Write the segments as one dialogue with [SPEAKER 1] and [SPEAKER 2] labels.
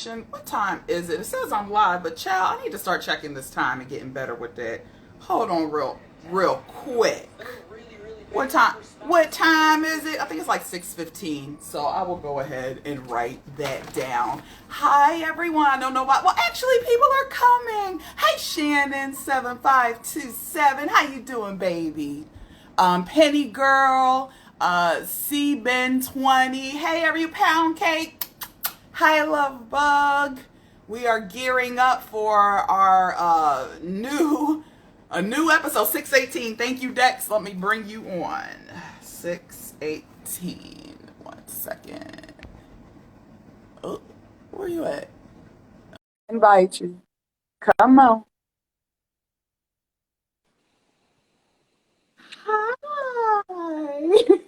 [SPEAKER 1] What time is it? It says I'm live, but child, I need to start checking this time and getting better with that. Hold on real quick. What time is it? I think it's like 6:15. So I will go ahead and write that down. Hi everyone. I don't know why. Well, actually people are coming. Hey Shannon 7527. How you doing, baby? Penny Girl, C Ben 20. Hey, are you pound cake? Hi, Love Bug. We are gearing up for our new episode 618. Thank you, Dex. Let me bring you on. 618. 1 second. Oh, where you at? Invite you. Come on. Hi.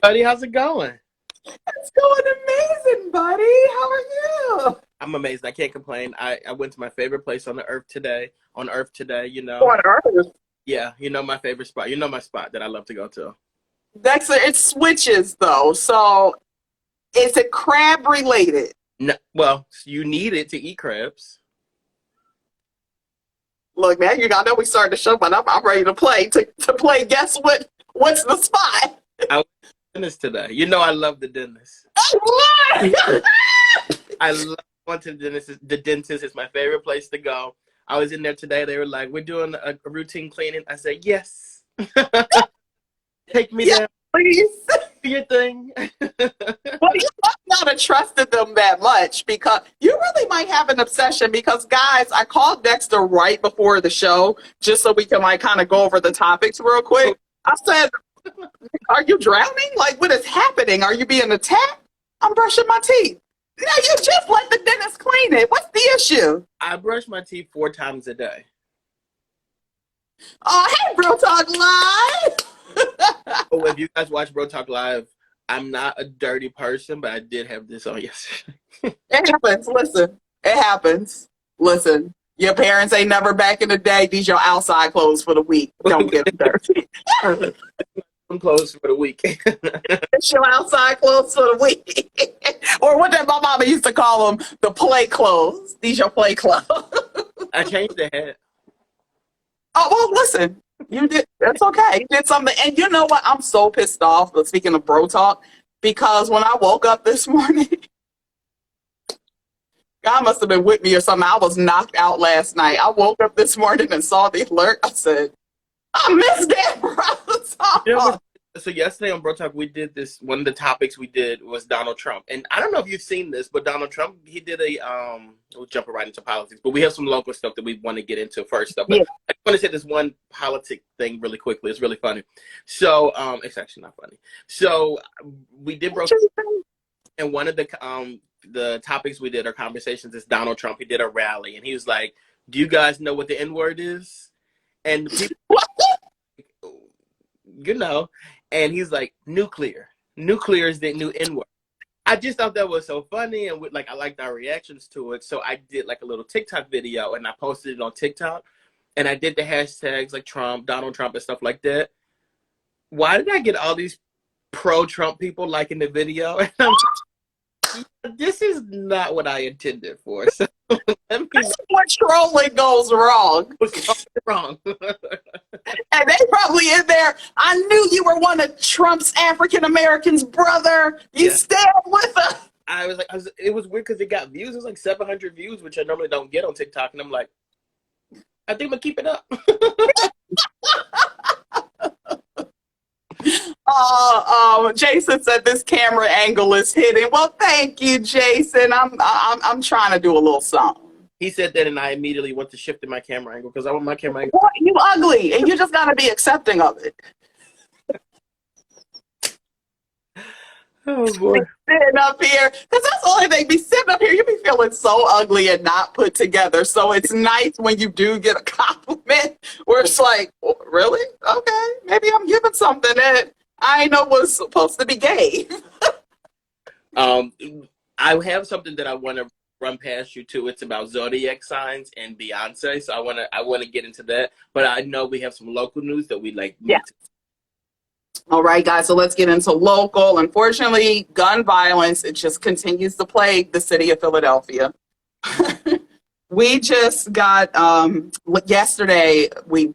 [SPEAKER 2] Buddy, how's it going?
[SPEAKER 1] It's going amazing, buddy. How are you?
[SPEAKER 2] I'm amazing. I can't complain. I went to my favorite place on the earth today. You know.
[SPEAKER 1] On Earth.
[SPEAKER 2] Yeah, you know my favorite spot. You know my spot that I love to go to.
[SPEAKER 1] Dexter, it switches though. So is it crab related?
[SPEAKER 2] No, well, you need it to eat crabs.
[SPEAKER 1] Look, man, you know we started the show, but I'm ready to play. To play, guess what? What's the spot?
[SPEAKER 2] I went to the dentist today. You know I love the dentist. I love going to the dentist. The dentist is my favorite place to go. I was in there today. They were like, "We're doing a routine cleaning." I said, "Yes." Take me down,
[SPEAKER 1] please.
[SPEAKER 2] Do your thing.
[SPEAKER 1] Well, you must not have trusted them that much because you really might have an obsession. Because guys, I called Dexter right before the show just so we can like kind of go over the topics real quick. I said, "Are you drowning? Like, what is happening? Are you being attacked?" "I'm brushing my teeth." "No, you just let the dentist clean it. What's the issue?"
[SPEAKER 2] I brush my teeth 4 times a day.
[SPEAKER 1] Oh, hey, Bro Talk Live.
[SPEAKER 2] Oh, if you guys watch Bro Talk Live, I'm not a dirty person, but I did have this on yesterday.
[SPEAKER 1] It happens. Listen, it happens. Listen, your parents ain't never back in the day. These your outside clothes for the week. Don't get dirty.
[SPEAKER 2] I'm closed for the week.
[SPEAKER 1] It's your outside clothes for the week. Or what that my mama used to call them, the play clothes. These your play clothes.
[SPEAKER 2] I changed the hat.
[SPEAKER 1] Oh, well, listen. You did. That's okay. You did something. And you know what? I'm so pissed off, but speaking of bro talk, because when I woke up this morning, God must have been with me or something. I was knocked out last night. I woke up this morning and saw the alert. I said, I missed that, bro.
[SPEAKER 2] You know, so yesterday on Bro Talk, we did this. One of the topics we did was Donald Trump. And I don't know if you've seen this, but Donald Trump, he did we'll jump right into politics, but we have some local stuff that we want to get into first. But yeah. I want to say this one politic thing really quickly. It's really funny. So, it's actually not funny. So we did Bro Talk, and one of the topics we did, our conversations, is Donald Trump. He did a rally, and he was like, "Do you guys know what the N-word is?" And people, you know, and he's like, nuclear is the new N-word. I just thought that was so funny, and I liked our reactions to it. So I did like a little TikTok video, and I posted it on TikTok, and I did the hashtags like Trump, Donald Trump, and stuff like that. Why did I get all these pro-Trump people liking the video? And I'm just, this is not what I intended for. So
[SPEAKER 1] this is where trolling goes wrong.
[SPEAKER 2] Wrong.
[SPEAKER 1] And they probably in there. I knew you were one of Trump's African Americans, brother. You stand with us.
[SPEAKER 2] It was weird because it got views. It was like 700 views, which I normally don't get on TikTok. And I'm like, I think I'm gonna keep it up.
[SPEAKER 1] Jason said this camera angle is hidden. Well, thank you, Jason. I'm trying to do a little something.
[SPEAKER 2] He said that, and I immediately went to shift in my camera angle because I want my camera angle.
[SPEAKER 1] What? You ugly, and you just gotta be accepting of it.
[SPEAKER 2] Oh boy,
[SPEAKER 1] sitting up here, because that's the only thing. Be sitting up here, you be feeling so ugly and not put together. So it's nice when you do get a compliment where it's like, oh, really? Okay, maybe I'm giving something that I know was supposed to be gay.
[SPEAKER 2] I have something that I want to run past you too. It's about zodiac signs and Beyonce. So I want to get into that. But I know we have some local news that we like.
[SPEAKER 1] Yeah. All right, guys. So let's get into local. Unfortunately, gun violence, it just continues to plague the city of Philadelphia. We just got yesterday.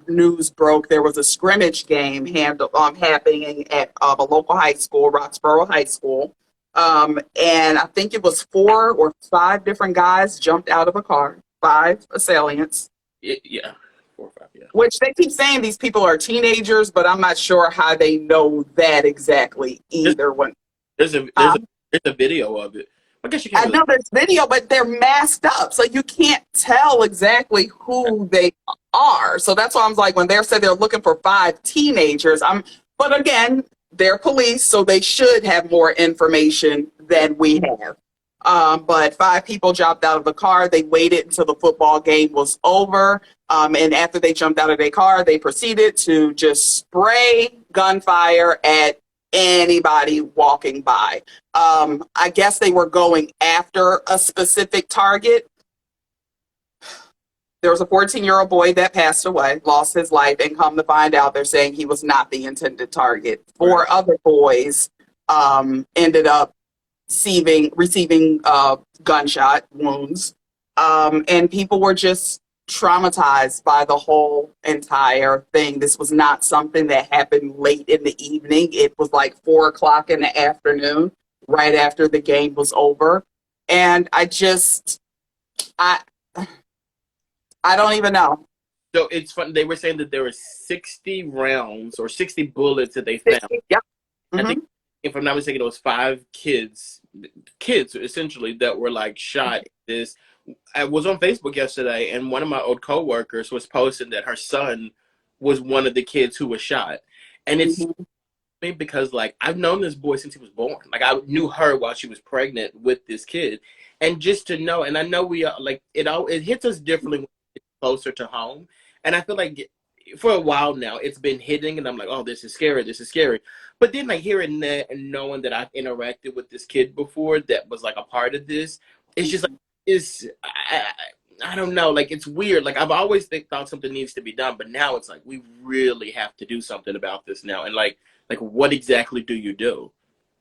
[SPEAKER 1] News broke there was a scrimmage game happening at a local high school, Roxborough High School, and I think it was 4 or 5 different guys jumped out of a car, 5 assailants.
[SPEAKER 2] Yeah, 4 or 5. Yeah.
[SPEAKER 1] Which they keep saying these people are teenagers, but I'm not sure how they know that exactly
[SPEAKER 2] There's
[SPEAKER 1] either. When
[SPEAKER 2] there's a there's a there's a video of it. I guess you can't
[SPEAKER 1] I
[SPEAKER 2] really.
[SPEAKER 1] know there's video, but they're masked up, so you can't tell exactly who they are. So that's why I'm like, when they said they're looking for 5 teenagers, but again, they're police, so they should have more information than we have. But 5 people jumped out of the car. They waited until the football game was over. And after they jumped out of their car, they proceeded to just spray gunfire at anybody walking by. I guess they were going after a specific target. There was a 14-year-old boy that passed away, lost his life, and come to find out, they're saying he was not the intended target. 4 other boys ended up receiving gunshot wounds, and people were just traumatized by the whole entire thing. This was not something that happened late in the evening. It was like 4 o'clock in the afternoon, right after the game was over. And I don't even know.
[SPEAKER 2] So it's fun. They were saying that there were 60 rounds or 60 bullets that they found.
[SPEAKER 1] 50, yep.
[SPEAKER 2] I think, if I'm not mistaken, it was 5 kids essentially that were like shot. I was on Facebook yesterday, and one of my old coworkers was posting that her son was one of the kids who was shot. And it's me because, like, I've known this boy since he was born. Like, I knew her while she was pregnant with this kid. And just to know, and I know we are, like, it hits us differently when it's closer to home. And I feel like for a while now, it's been hitting, and I'm like, oh, this is scary, this is scary. But then, like, hearing that and knowing that I've interacted with this kid before that was, like, a part of this, it's just like, I don't know, like, it's weird. Like, I've always thought something needs to be done, but now it's like we really have to do something about this now. And like what exactly do you do?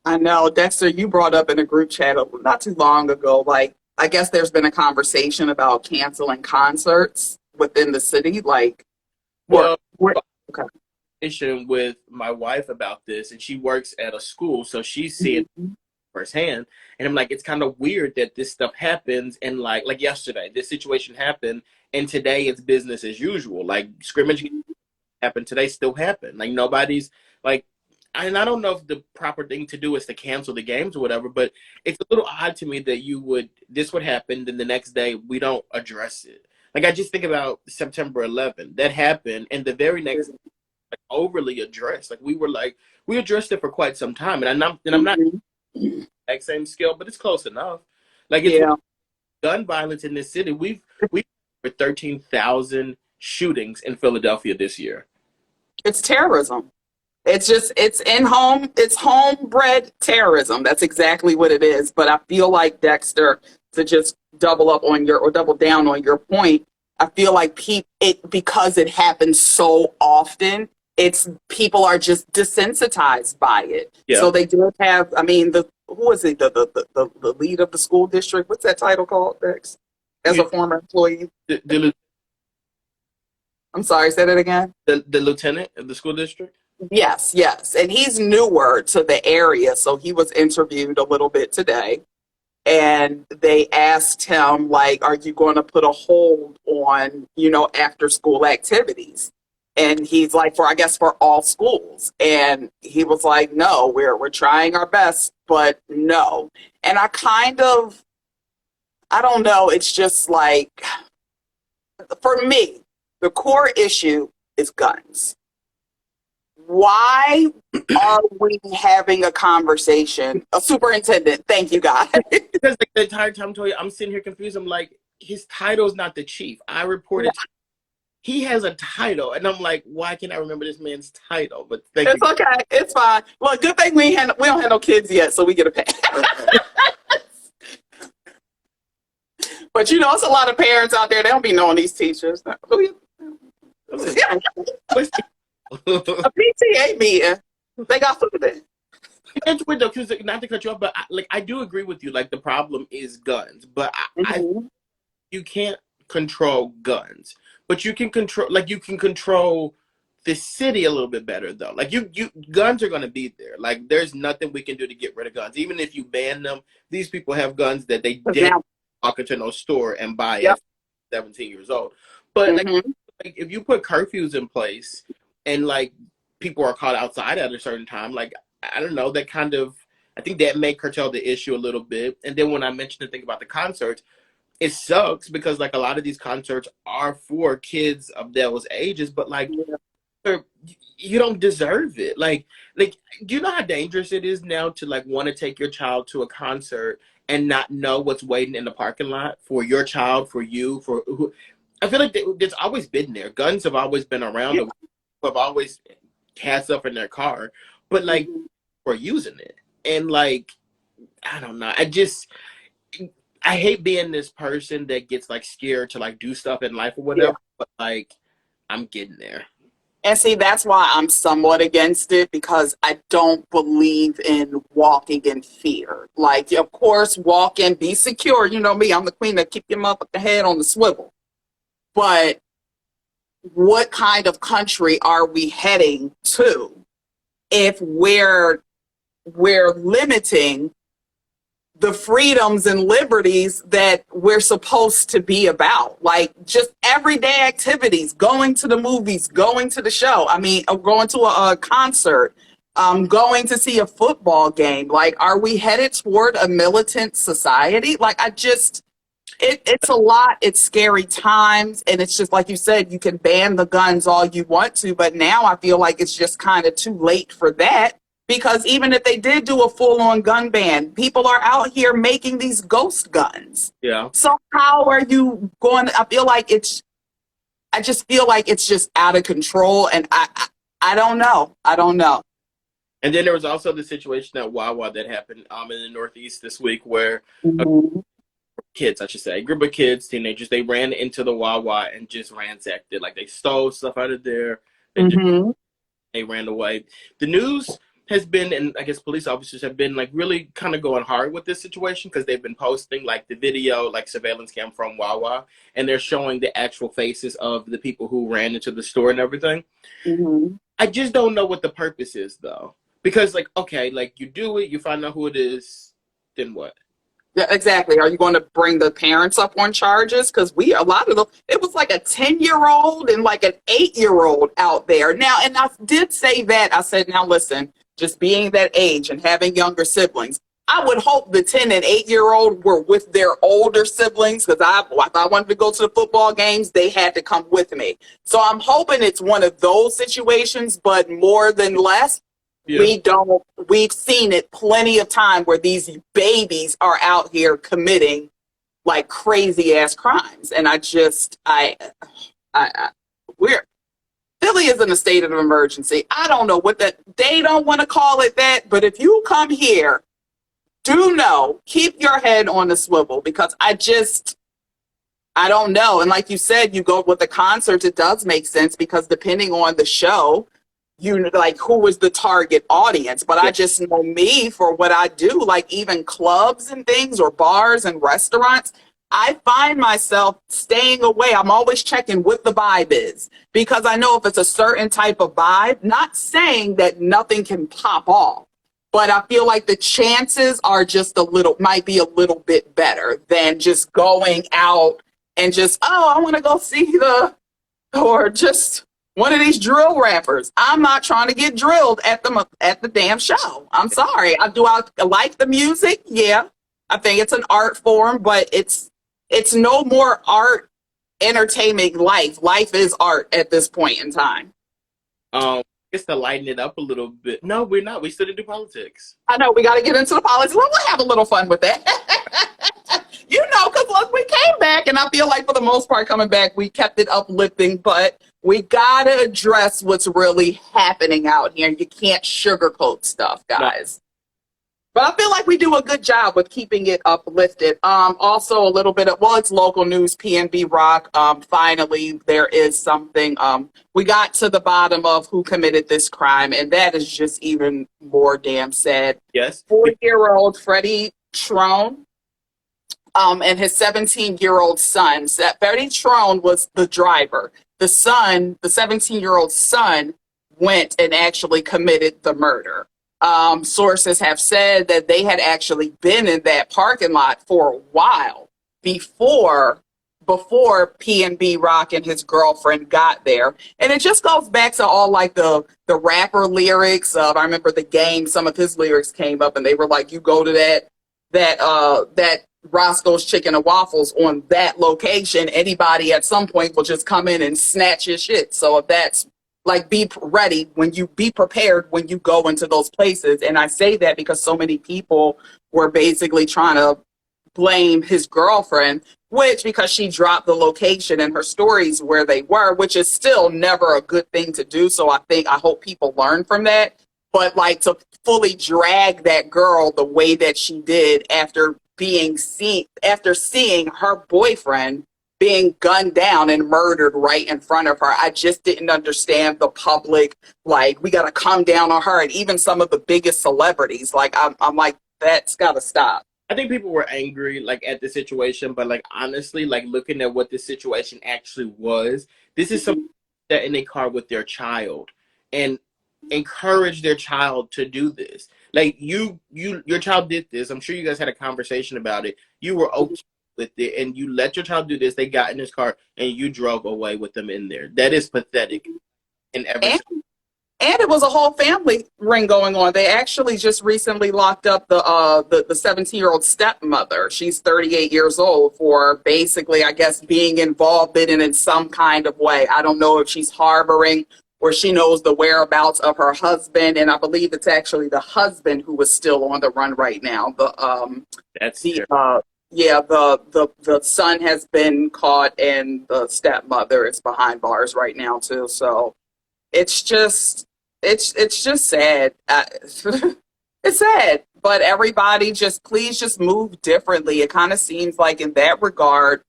[SPEAKER 1] I know, Dexter, you brought up in a group chat not too long ago, like, I guess there's been a conversation about canceling concerts within the city. Like,
[SPEAKER 2] Well,
[SPEAKER 1] okay.
[SPEAKER 2] Issue with my wife about this, and she works at a school, so she's seeing firsthand. And I'm like, it's kind of weird that this stuff happens, and like yesterday, this situation happened, and today it's business as usual. Like, scrimmage happened today, still happened. Like, nobody's like, and I don't know if the proper thing to do is to cancel the games or whatever, but it's a little odd to me that this would happen, then the next day we don't address it. Like, I just think about September 11th. That happened, and the very next day, like, overly addressed. Like, we addressed it for quite some time, and I'm not exact same scale, but it's close enough. Like, it's gun violence in this city. We've for 13,000 shootings in Philadelphia this year.
[SPEAKER 1] It's terrorism. It's homebred terrorism. That's exactly what it is. But I feel like, Dexter, to just double down on your point, I feel like because it happens so often, people are just desensitized by it.
[SPEAKER 2] Yeah.
[SPEAKER 1] So they do have, I mean, who is it? The lead of the school district. What's that title called, Dex? As a former employee. I'm sorry, say that again.
[SPEAKER 2] The lieutenant of the school district?
[SPEAKER 1] Yes. And he's newer to the area, so he was interviewed a little bit today. And they asked him, like, are you going to put a hold on, after school activities? And he's like, for all schools. And he was like, no, we're trying our best, but no. And I don't know. It's just like, for me, the core issue is guns. Why are we having a conversation? A superintendent, thank you, guys.
[SPEAKER 2] Because the entire time, I'm sitting here confused. I'm like, his title's not the chief. I reported. He has a title, and I'm like, why can't I remember this man's title? But
[SPEAKER 1] it's you. Okay, it's fine. Well, good thing we don't have no kids yet, so we get a pass. But it's a lot of parents out there. They don't be knowing these teachers. A PTA meeting. They got food there.
[SPEAKER 2] It's weird though, because not to cut you off, but I do agree with you. Like, the problem is guns, but you can't control guns, but you can control the city a little bit better though. Like you guns are gonna be there. Like there's nothing we can do to get rid of guns. Even if you ban them, these people have guns that they didn't
[SPEAKER 1] Now,
[SPEAKER 2] walk into no store and buy
[SPEAKER 1] yep.
[SPEAKER 2] at 17 years old. But like if you put curfews in place and like people are caught outside at a certain time, like I don't know, that kind of I think that may curtail the issue a little bit. And then when I mentioned the thing about the concerts, it sucks because like a lot of these concerts are for kids of those ages, but like you don't deserve it. Like, do you know how dangerous it is now to like want to take your child to a concert and not know what's waiting in the parking lot for your child, for you, for who? I feel like there's always been there. Guns have always been around.
[SPEAKER 1] Yeah.
[SPEAKER 2] Have always had stuff in their car, but like we're using it, and like I don't know. I hate being this person that gets like scared to like do stuff in life or whatever.
[SPEAKER 1] Yeah.
[SPEAKER 2] But like I'm getting there.
[SPEAKER 1] And see, that's why I'm somewhat against it, because I don't believe in walking in fear. Like, of course, walk in, be secure. You know me, I'm the queen that keep your motherfucking head on the swivel. But what kind of country are we heading to if we're limiting the freedoms and liberties that we're supposed to be about? Like just everyday activities, going to the movies, going to the show. I mean, going to a concert, going to see a football game. Like, are we headed toward a militant society? Like, it's a lot. It's scary times. And it's just like you said, you can ban the guns all you want to, but now I feel like it's just kind of too late for that. Because even if they did do a full-on gun ban, people are out here making these ghost guns.
[SPEAKER 2] Yeah.
[SPEAKER 1] So how are you going to, I just feel like it's just out of control, and I don't know. I don't know.
[SPEAKER 2] And then there was also the situation at Wawa that happened in the Northeast this week where kids, I should say, a group of kids, teenagers, they ran into the Wawa and just ransacked it. Like they stole stuff out of there. They ran away. The news has been, and I guess police officers have been like really kind of going hard with this situation because they've been posting like the video, like surveillance cam from Wawa, and they're showing the actual faces of the people who ran into the store and everything. I just don't know what the purpose is though, because like, okay, like you do it, you find out who it is, then what?
[SPEAKER 1] Yeah, exactly. Are you going to bring the parents up on charges? Because a lot of them, it was like a 10-year-old and like an 8-year-old out there. Now, and I did say that. I said, now listen, just being that age and having younger siblings, I would hope the 10 and 8-year-old were with their older siblings, because if I wanted to go to the football games, they had to come with me. So I'm hoping it's one of those situations, but more than less, yeah. We've seen it plenty of time where these babies are out here committing like crazy ass crimes. And Philly is in a state of emergency. I don't know they don't want to call it that, but if you come here, do know, keep your head on the swivel, because I don't know. And like you said, you go with the concerts, it does make sense because depending on the show, like who was the target audience. But I just know me for what I do, like even clubs and things or bars and restaurants, I find myself staying away. I'm always checking what the vibe is, because I know if it's a certain type of vibe, not saying that nothing can pop off, but I feel like the chances are might be a little bit better than just going out and just, I want to go see or just one of these drill rappers. I'm not trying to get drilled at the damn show. I'm sorry. I like the music. Yeah. I think it's an art form, but it's no more art, entertainment, life. Life is art at this point in time.
[SPEAKER 2] Just to lighten it up a little bit. No, we're not. We still do politics.
[SPEAKER 1] I know we got to get into the politics. We'll have a little fun with that. Because look, we came back, and I feel like for the most part coming back, we kept it uplifting, but we got to address what's really happening out here. You can't sugarcoat stuff, guys. No. But I feel like we do a good job with keeping it uplifted. Also, a little bit of, it's local news, PNB Rock. Finally, there is something. We got to the bottom of who committed this crime, and that is just even more damn sad.
[SPEAKER 2] Yes.
[SPEAKER 1] 4-year-old Freddie Trone and his 17-year-old son. So Betty Trone was the driver. The son, the 17-year-old son, went and actually committed the murder. Sources have said that they had actually been in that parking lot for a while before PNB Rock and his girlfriend got there. And it just goes back to all like the rapper lyrics. I remember The Game, some of his lyrics came up and they were like, you go to that Roscoe's Chicken and Waffles on that location, anybody at some point will just come in and snatch your shit. So if that's like, be ready be prepared when you go into those places. And I say that because so many people were basically trying to blame his girlfriend, which because she dropped the location and her stories where they were, which is still never a good thing to do. So I hope people learn from that. But like to fully drag that girl the way that she did after seeing her boyfriend being gunned down and murdered right in front of her. I just didn't understand the public, like, we got to come down on her. And even some of the biggest celebrities, like, I'm like, that's got to stop.
[SPEAKER 2] I think people were angry, like, at the situation, but, like, honestly, like, looking at what this situation actually was, this is something that in a car with their child and encourage their child to do this. Like, your child did this. I'm sure you guys had a conversation about it. You were okay with it, and you let your child do this. They got in his car, and you drove away with them in there. That is pathetic. In every
[SPEAKER 1] and it was a whole family ring going on. They actually just recently locked up the 17-year-old stepmother. She's 38 years old for basically, I guess, being involved in it in some kind of way. I don't know if she's harboring or she knows the whereabouts of her husband, and I believe it's actually the husband who is still on the run right now. The son has been caught, and the stepmother is behind bars right now too. So it's just sad. It's sad, but everybody please just move differently. It kind of seems like in that regard,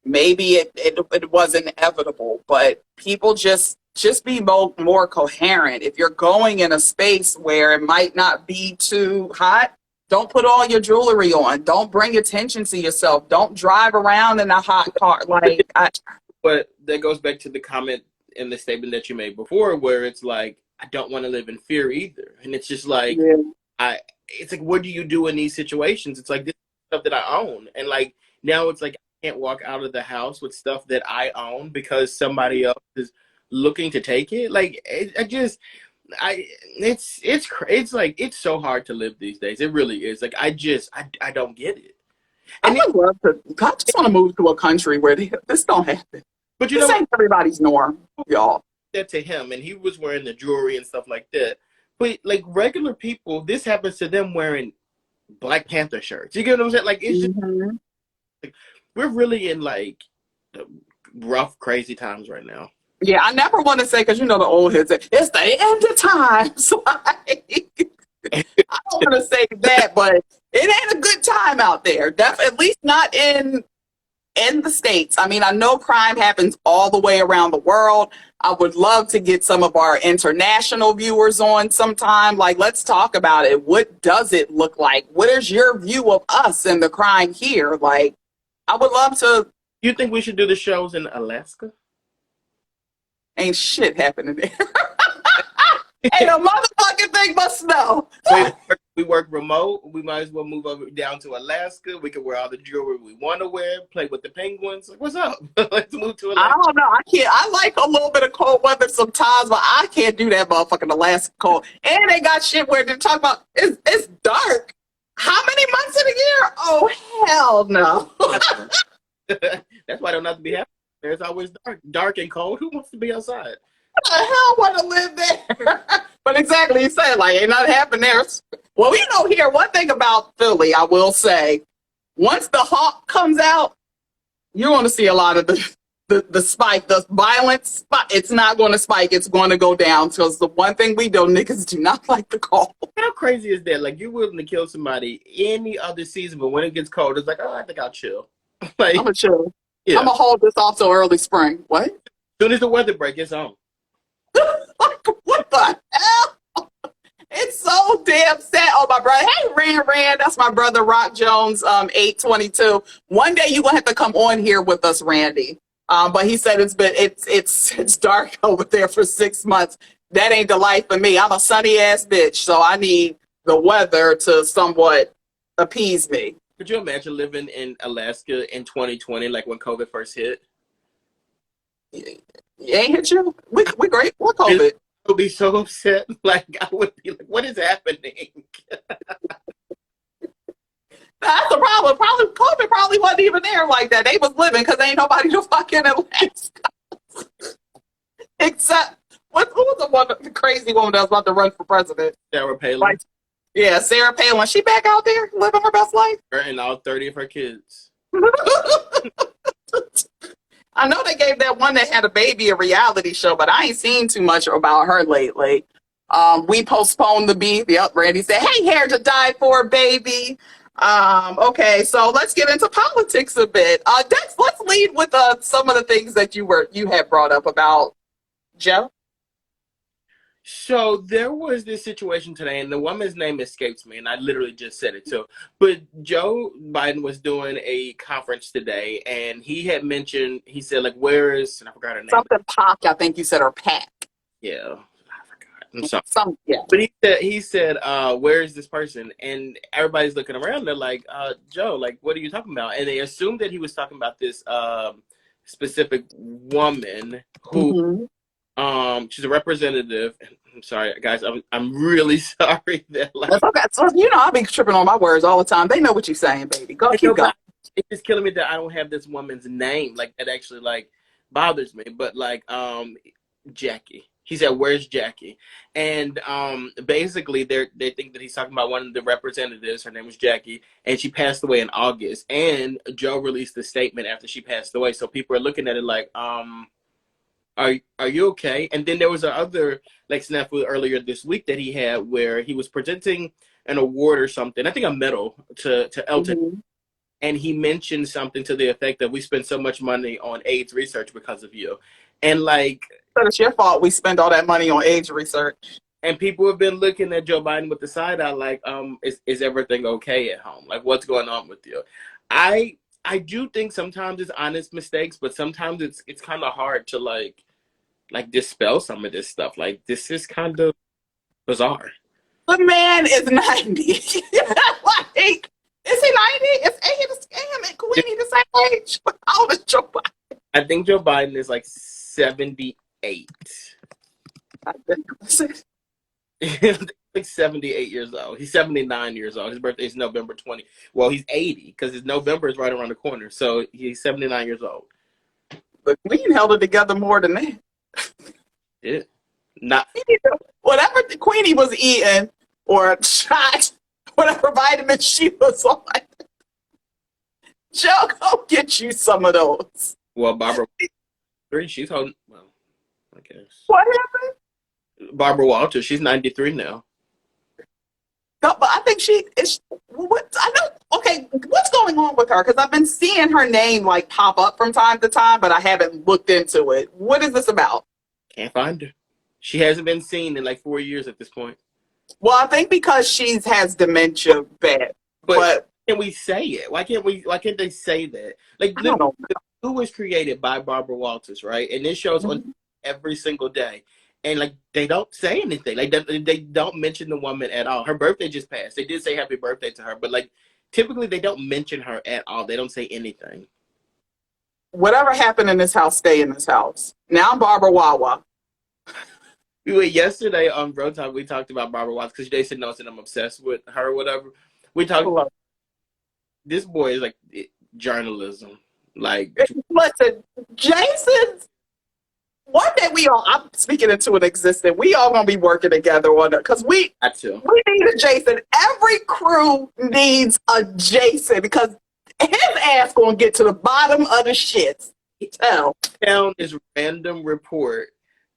[SPEAKER 1] maybe it was inevitable, but people just be more coherent. If you're going in a space where it might not be too hot, don't put all your jewelry on. Don't bring attention to yourself. Don't drive around in a hot car.
[SPEAKER 2] But that goes back to the comment in the statement that you made before, where it's like, I don't want to live in fear either. And it's just like, it's like, what do you do in these situations? It's like, this is stuff that I own. And like, now it's like, I can't walk out of the house with stuff that I own because somebody else is looking to take it. Like, it's like, it's so hard to live these days. It really is. Like, I don't get it. And I
[SPEAKER 1] just want to move to a country where this don't happen. But this ain't everybody's norm, y'all.
[SPEAKER 2] That to him, and he was wearing the jewelry and stuff like that. But like regular people, this happens to them wearing Black Panther shirts. You get what I'm saying? Like, it's just, like, we're really in like rough, crazy times right now.
[SPEAKER 1] Yeah, I never want to say, because you know the old heads, it's the end of times. Like, I don't want to say that, but it ain't a good time out there. At least not in the States. I mean, I know crime happens all the way around the world. I would love to get some of our international viewers on sometime. Like, let's talk about it. What does it look like? What is your view of us and the crime here? Like, I would love to.
[SPEAKER 2] You think we should do the shows in Alaska?
[SPEAKER 1] Ain't shit happening there. Ain't a motherfucking thing but snow.
[SPEAKER 2] We work remote. We might as well move over down to Alaska. We can wear all the jewelry we want to wear, play with the penguins. Like, what's up? Let's move to Alaska.
[SPEAKER 1] I don't know. I can't. I like a little bit of cold weather sometimes, but I can't do that motherfucking Alaska cold. And they got shit where they're talking about it's dark. How many months in a year? Oh, hell no.
[SPEAKER 2] That's why I don't have to be happy. It's always dark and cold. Who wants to be outside?
[SPEAKER 1] The hell want to live there? But exactly, you say, like, ain't nothing happening there. Well, you know, here, one thing about Philly, I will say, once the hawk comes out, you're going to see a lot of the spike, the violence. It's not going to spike. It's going to go down. Because the one thing we do, niggas do not like the cold.
[SPEAKER 2] How crazy is that? Like, you're willing to kill somebody any other season, but when it gets cold, it's like, oh, I think I'll chill. Like,
[SPEAKER 1] I'm going to chill.
[SPEAKER 2] Yeah.
[SPEAKER 1] I'm going to hold this off till early spring. What?
[SPEAKER 2] As soon as the weather breaks, it's on.
[SPEAKER 1] Like, what the hell? It's so damn sad. Oh, my brother. Hey, Rand. That's my brother, Rock Jones, 822. One day you're gonna have to come on here with us, Randy. But he said it's dark over there for 6 months. That ain't the life for me. I'm a sunny ass bitch, so I need the weather to somewhat appease me.
[SPEAKER 2] Could you imagine living in Alaska in 2020, like when COVID first hit?
[SPEAKER 1] You ain't hit you? We great. What
[SPEAKER 2] I
[SPEAKER 1] COVID?
[SPEAKER 2] would be so upset. Like I would be like, "What is happening?"
[SPEAKER 1] That's the problem. Probably COVID probably wasn't even there like that. They was living because ain't nobody to fucking Alaska. Except who was the crazy woman that was about to run for president?
[SPEAKER 2] Sarah Palin,
[SPEAKER 1] Like, yeah, Sarah Palin. She back out there living her best life.
[SPEAKER 2] her and all 30 of her kids.
[SPEAKER 1] I know they gave that one that had a baby a reality show, but I ain't seen too much about her lately. We postponed the beef. Yep, Randy said, "Hey, hair to die for, baby." Okay, so let's get into politics a bit. Dex, let's lead with some of the things that you had brought up about Joe.
[SPEAKER 2] So there was this situation today, and the woman's name escapes me, and I literally just said it too. But Joe Biden was doing a conference today, and he had mentioned, he said, like, where is, and I forgot her name.
[SPEAKER 1] Something Pac, I think you said, or Pac.
[SPEAKER 2] Yeah, I forgot. I'm sorry.
[SPEAKER 1] Yeah.
[SPEAKER 2] But he said, where is this person? And everybody's looking around. They're like, Joe, like, what are you talking about? And they assumed that he was talking about this specific woman who, she's a representative. I'm sorry, guys. I'm really sorry that like.
[SPEAKER 1] That's okay. So, I be tripping on my words all the time. They know what you're saying, baby. Keep going.
[SPEAKER 2] It's just killing me that I don't have this woman's name. Like that actually like bothers me. But like Jackie. He said, "Where's Jackie?" And basically, they think that he's talking about one of the representatives. Her name was Jackie, and she passed away in August. And Joe released a statement after she passed away. So people are looking at it like, Are you okay? And then there was another like snafu earlier this week that he had where he was presenting an award or something. I think a medal to Elton, and he mentioned something to the effect that we spend so much money on AIDS research because of you, and like.
[SPEAKER 1] So it's your fault we spend all that money on AIDS research.
[SPEAKER 2] And people have been looking at Joe Biden with the side eye, like, is everything okay at home? Like, what's going on with you? I do think sometimes it's honest mistakes, but sometimes it's kind of hard to like dispel some of this stuff. Like, this is kind of bizarre.
[SPEAKER 1] The man is 90. Like, is he 90? Is him and Queenie the same age? How old is Joe Biden?
[SPEAKER 2] I think Joe Biden is like 78. Like 78 years old. He's 79 years old. His birthday is November 20. Well, he's 80 because his November is right around the corner. So he's 79 years old.
[SPEAKER 1] But Queen held it together more than that.
[SPEAKER 2] Yeah. Not
[SPEAKER 1] whatever the Queenie was eating or shot, whatever vitamin she was on. Joe, go get you some of those.
[SPEAKER 2] Well, Barbara, she's holding. Well, I guess.
[SPEAKER 1] What happened?
[SPEAKER 2] Barbara Walters, she's 93 now.
[SPEAKER 1] No, but I think she is. What I know. Okay, what's going on with her? Because I've been seeing her name like pop up from time to time, but I haven't looked into it. What is this about?
[SPEAKER 2] Can't find her. She hasn't been seen in like 4 years at this point.
[SPEAKER 1] Well, I think because she has dementia bad. But
[SPEAKER 2] can we say it? Why can't they say that? Like,
[SPEAKER 1] I don't know.
[SPEAKER 2] Who was created by Barbara Walters, right? And this shows on every single day. And like they don't say anything. Like they don't mention the woman at all. Her birthday just passed. They did say happy birthday to her, but like typically they don't mention her at all. They don't say anything.
[SPEAKER 1] Whatever happened in this house, stay in this house. Now I'm Barbara Wawa.
[SPEAKER 2] Yesterday on Bro Talk, we talked about Barbara Watts because Jason knows that I'm obsessed with her or whatever. We talked about this boy is like journalism. Like,
[SPEAKER 1] listen, Jason's one day I'm speaking into an existence. We all gonna be working together on it because we need a Jason. Every crew needs a Jason because his ass gonna get to the bottom of the shit.
[SPEAKER 2] Found this random report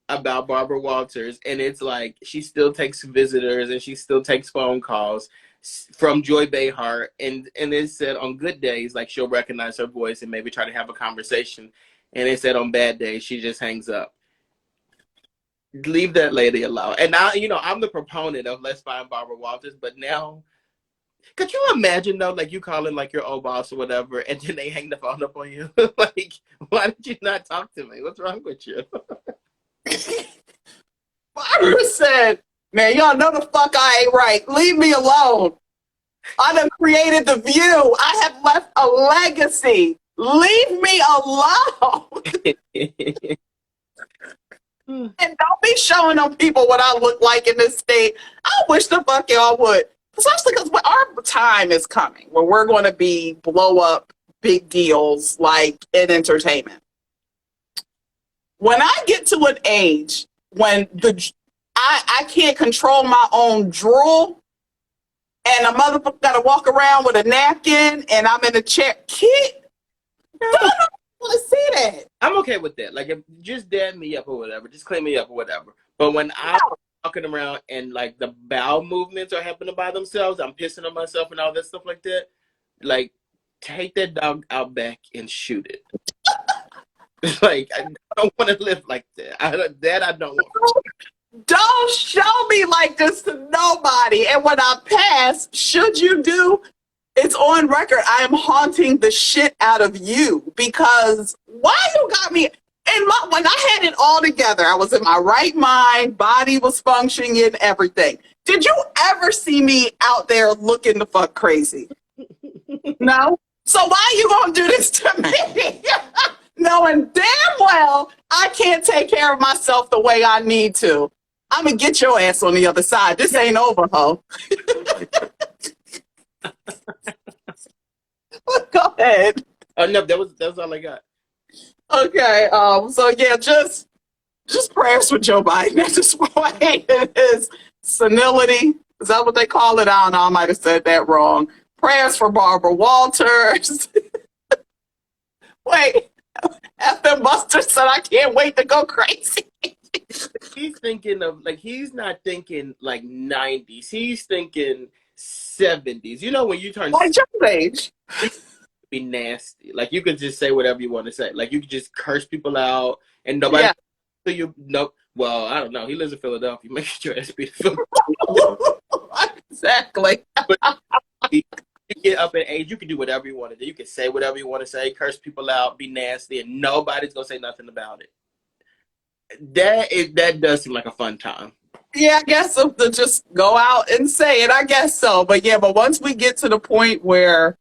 [SPEAKER 2] about Barbara Walters, and it's like she still takes visitors and she still takes phone calls from Joy Behar, and it said on good days like she'll recognize her voice and maybe try to have a conversation, and it said on bad days she just hangs up. Leave that lady alone. And now, I'm the proponent of let's find Barbara Walters, but now, could you imagine though, like you calling like your old boss or whatever, and then they hang the phone up on you? Like, why did you not talk to me? What's wrong with you?
[SPEAKER 1] Barbara said, man, y'all know the fuck I ain't right. Leave me alone. I done created the view. I have left a legacy. Leave me alone. And don't be showing them people what I look like in this state. I wish the fuck y'all would. Especially because our time is coming where we're going to be blow up big deals like in entertainment. When I get to an age when I can't control my own drool and a motherfucker got to walk around with a napkin and I'm in a chair, kid, don't want to see that.
[SPEAKER 2] I'm okay with that. Like, if just dab me up or whatever, just clean me up or whatever. But when I'm walking around and like the bowel movements are happening by themselves, I'm pissing on myself and all that stuff like that. Like, take that dog out back and shoot it. Like, I don't want to live like that. I don't want.
[SPEAKER 1] Don't show me like this to nobody. And when I pass, should you do, it's on record. I am haunting the shit out of you because why you got me when I had it all together, I was in my right mind, body was functioning, everything. Did you ever see me out there looking the fuck crazy? No. So why you gonna do this to me? Knowing damn well I can't take care of myself the way I need to. I'm gonna get your ass on the other side. This ain't over, ho. Go ahead.
[SPEAKER 2] Oh no, that was all I got.
[SPEAKER 1] Okay. So yeah, just prayers for Joe Biden at this point. His senility. Is that what they call it? I don't know. I might have said that wrong. Prayers for Barbara Walters. Wait. FM Buster said I can't wait to go crazy.
[SPEAKER 2] He's thinking of like he's not thinking like 90s. He's thinking 70s. You know when you turn
[SPEAKER 1] Like Joe's age.
[SPEAKER 2] Be nasty. Like you could just say whatever you want to say. Like you could just curse people out and nobody so you know well, I don't know. He lives in Philadelphia. Make sure it's beautiful.
[SPEAKER 1] Exactly.
[SPEAKER 2] But you get up in age, you can do whatever you want to do. You can say whatever you want to say, curse people out, be nasty, and nobody's gonna say nothing about it. That does seem like a fun time.
[SPEAKER 1] Yeah, I guess so, to just go out and say it. I guess so. But yeah, but once we get to the point where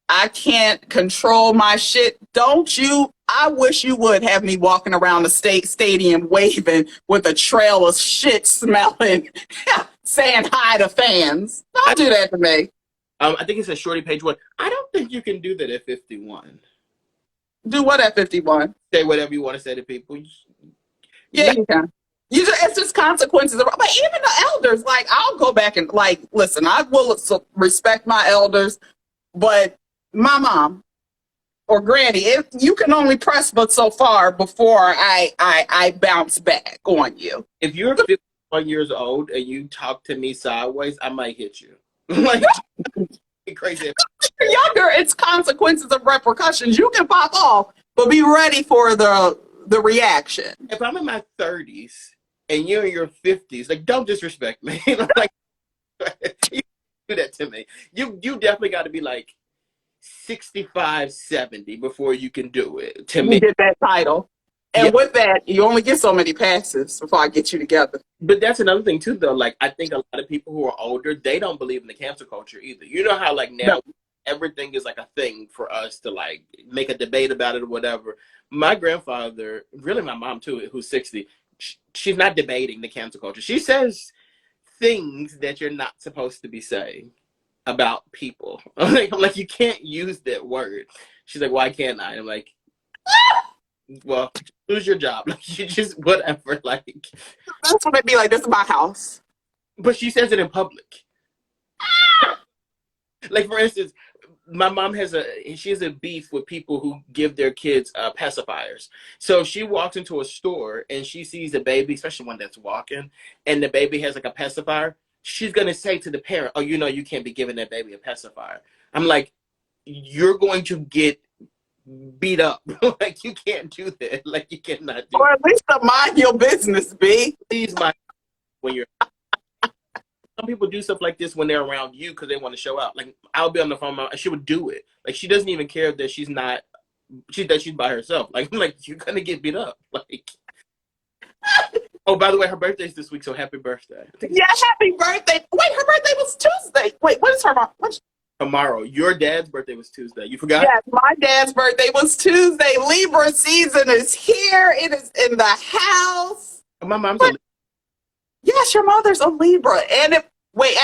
[SPEAKER 1] I can't control my shit, I wish you would have me walking around the stadium waving with a trail of shit smelling, saying hi to fans. Don't do that to me.
[SPEAKER 2] I think it says Shorty page 1. I don't think you can do that at 51.
[SPEAKER 1] Do what at 51?
[SPEAKER 2] Say whatever you want to say to people.
[SPEAKER 1] Yeah, you can. It's just consequences. But even the elders, like, I'll go back and, like, listen, I will respect my elders, but my mom or granny, you can only press but so far before I bounce back on you.
[SPEAKER 2] If you're 51 years old and you talk to me sideways, I might hit you. Like, crazy.
[SPEAKER 1] If you're younger, it's consequences of repercussions. You can pop off, but be ready for the reaction.
[SPEAKER 2] If I'm in my 30s and you're in your 50s, like, don't disrespect me. Like, you do that to me. You definitely got to be like 65, 70 before you can do it. To me,
[SPEAKER 1] get that title. And with that, you only get so many passes before I get you together.
[SPEAKER 2] But that's another thing too, though. Like, I think a lot of people who are older, they don't believe in the cancel culture either. You know how like now everything is like a thing for us to like make a debate about it or whatever. My grandfather, really my mom too, who's 60, she's not debating the cancel culture. She says things that you're not supposed to be saying about people. I'm like, you can't use that word. She's like, why can't I? I'm like, well, lose your job. Like, you just whatever. Like,
[SPEAKER 1] that's what it'd be like. This is my house.
[SPEAKER 2] But she says it in public. Like, for instance, my mom has a beef with people who give their kids pacifiers. So she walks into a store and she sees a baby, especially one that's walking, and the baby has like a pacifier. She's gonna say to the parent, "Oh, you know, you can't be giving that baby a pacifier." I'm like, you're going to get beat up. Like, you can't do that. Like, you cannot do
[SPEAKER 1] Or
[SPEAKER 2] that.
[SPEAKER 1] at least to mind your business, B.
[SPEAKER 2] Please mind when you're. Some people do stuff like this when they're around you because they want to show out. Like, I'll be on the phone and she would do it. Like, she doesn't even care that she's not. She's by herself. Like you're gonna get beat up. Like. Oh, by the way, her birthday's this week, so happy birthday.
[SPEAKER 1] Yeah, happy birthday. Wait, her birthday was Tuesday. Wait, what is her mom?
[SPEAKER 2] Tomorrow. Your dad's birthday was Tuesday. You forgot?
[SPEAKER 1] Yes, my dad's birthday was Tuesday. Libra season is here. It is in the house.
[SPEAKER 2] My mom's a
[SPEAKER 1] Yes, your mother's a Libra. And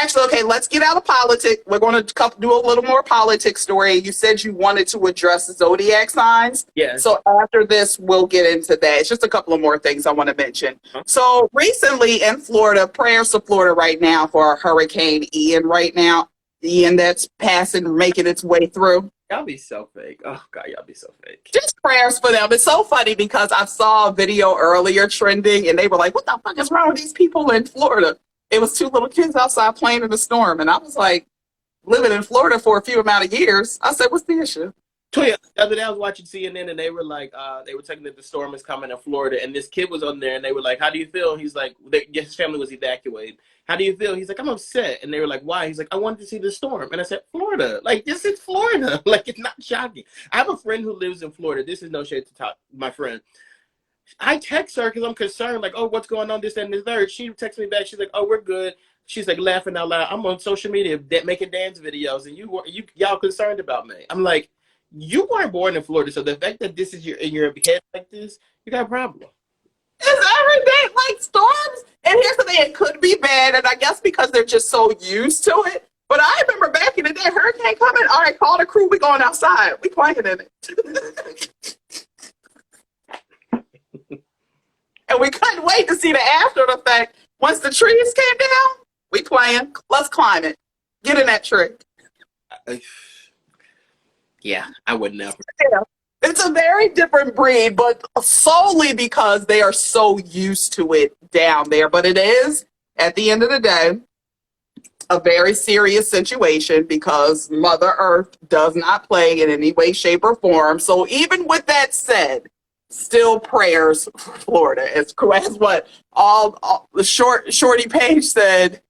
[SPEAKER 1] actually, okay, let's get out of politics. We're going to do a little more politics story. You said you wanted to address the zodiac signs.
[SPEAKER 2] Yes.
[SPEAKER 1] So after this, we'll get into that. It's just a couple of more things I want to mention.
[SPEAKER 2] Huh?
[SPEAKER 1] So recently in Florida, prayers to Florida right now for Hurricane Ian right now. Ian that's passing, making its way through.
[SPEAKER 2] Y'all be so fake. Oh, God, y'all be so fake.
[SPEAKER 1] Just prayers for them. It's so funny because I saw a video earlier trending and they were like, what the fuck is wrong with these people in Florida? It was two little kids outside playing in the storm. And I was like, living in Florida for a few amount of years. I said, what's the issue?
[SPEAKER 2] The other day I was watching CNN and they were like, they were telling that the storm is coming in Florida, and this kid was on there and they were like, how do you feel? He's like, his family was evacuated. How do you feel? He's like, I'm upset. And they were like, why? He's like, I wanted to see the storm. And I said, Florida. Like, this is Florida. Like, it's not shocking. I have a friend who lives in Florida. This is no shade to talk, my friend. I text her because I'm concerned, like, oh, what's going on, this, and the third. She texts me back. She's like, oh, we're good. She's like laughing out loud. I'm on social media making dance videos, and y'all concerned about me. I'm like, you weren't born in Florida, so the fact that this is in your head like this, you got a problem.
[SPEAKER 1] It's every day like storms. And here's the thing, it could be bad, and I guess because they're just so used to it. But I remember back in the day, hurricane coming. All right, call the crew. We going outside. We playing in it. And we couldn't wait to see the after effect. Once the trees came down, we playing. Let's climb it. Get in that tree.
[SPEAKER 2] Yeah, I would never.
[SPEAKER 1] Yeah. It's a very different breed, but solely because they are so used to it down there. But it is, at the end of the day, a very serious situation because Mother Earth does not play in any way, shape, or form. So even with that said, still prayers for Florida. As what all the shorty page said,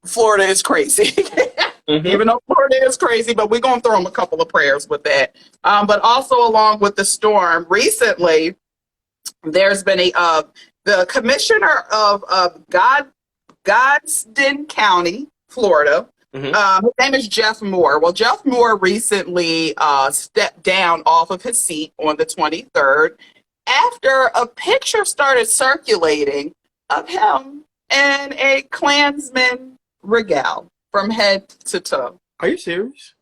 [SPEAKER 1] Florida is crazy. Mm-hmm. Even though Florida is crazy, but we're going to throw them a couple of prayers with that. But also along with the storm, recently, there's been the commissioner of Gadsden County, Florida. Mm-hmm. His name is Jeff Moore. Well, Jeff Moore recently stepped down off of his seat on the 23rd after a picture started circulating of him in a Klansman regale from head to toe.
[SPEAKER 2] Are you serious?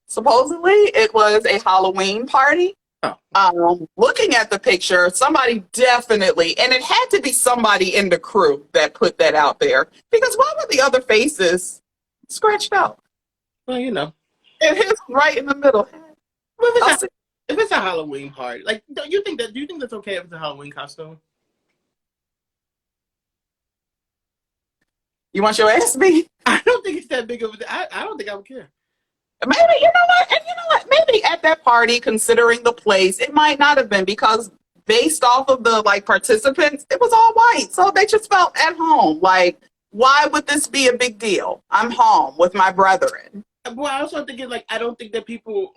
[SPEAKER 1] Supposedly, it was a Halloween party.
[SPEAKER 2] Oh.
[SPEAKER 1] Looking at the picture, somebody definitely, and it had to be somebody in the crew that put that out there, because why were the other faces scratched out?
[SPEAKER 2] Well, you know.
[SPEAKER 1] And his right in the middle.
[SPEAKER 2] If it's a Halloween party, like, do you think that's okay if it's a Halloween costume?
[SPEAKER 1] You want your ass beat?
[SPEAKER 2] I don't think it's that big of a. I don't think I would care.
[SPEAKER 1] Maybe, you know what? Maybe at that party, considering the place, it might not have been, because based off of the participants, it was all white, so they just felt at home. Like, why would this be a big deal? I'm home with my brethren.
[SPEAKER 2] Well, I also think I don't think that people,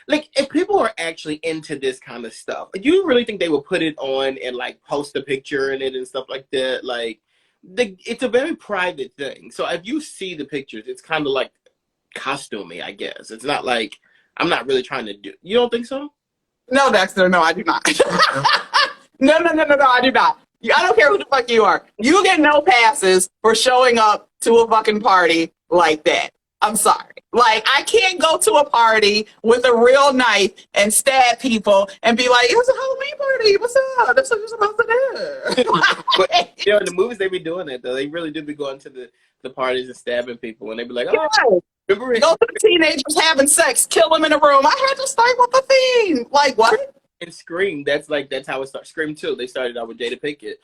[SPEAKER 2] like, if people are actually into this kind of stuff, do you really think they will put it on and post a picture in it and stuff like that? Like, it's a very private thing. So if you see the pictures, it's kind of like costumey, I guess. It's not like I'm not really trying to do. You don't think so?
[SPEAKER 1] No, Dexter. No, I do not. No, I do not. I don't care who the fuck you are. You get no passes for showing up to a fucking party like that. I'm sorry. Like, I can't go to a party with a real knife and stab people and be like, it was a Halloween party. What's up? That's what you're supposed to do.
[SPEAKER 2] But, in the movies, they be doing it, though. They really do be going to the parties and stabbing people. And they be like, oh, remember it?
[SPEAKER 1] Go to the teenagers having sex, kill them in a room. I had to start with the theme. Like, what?
[SPEAKER 2] And Scream, that's how it started. Scream 2, they started out with Jada Pinkett.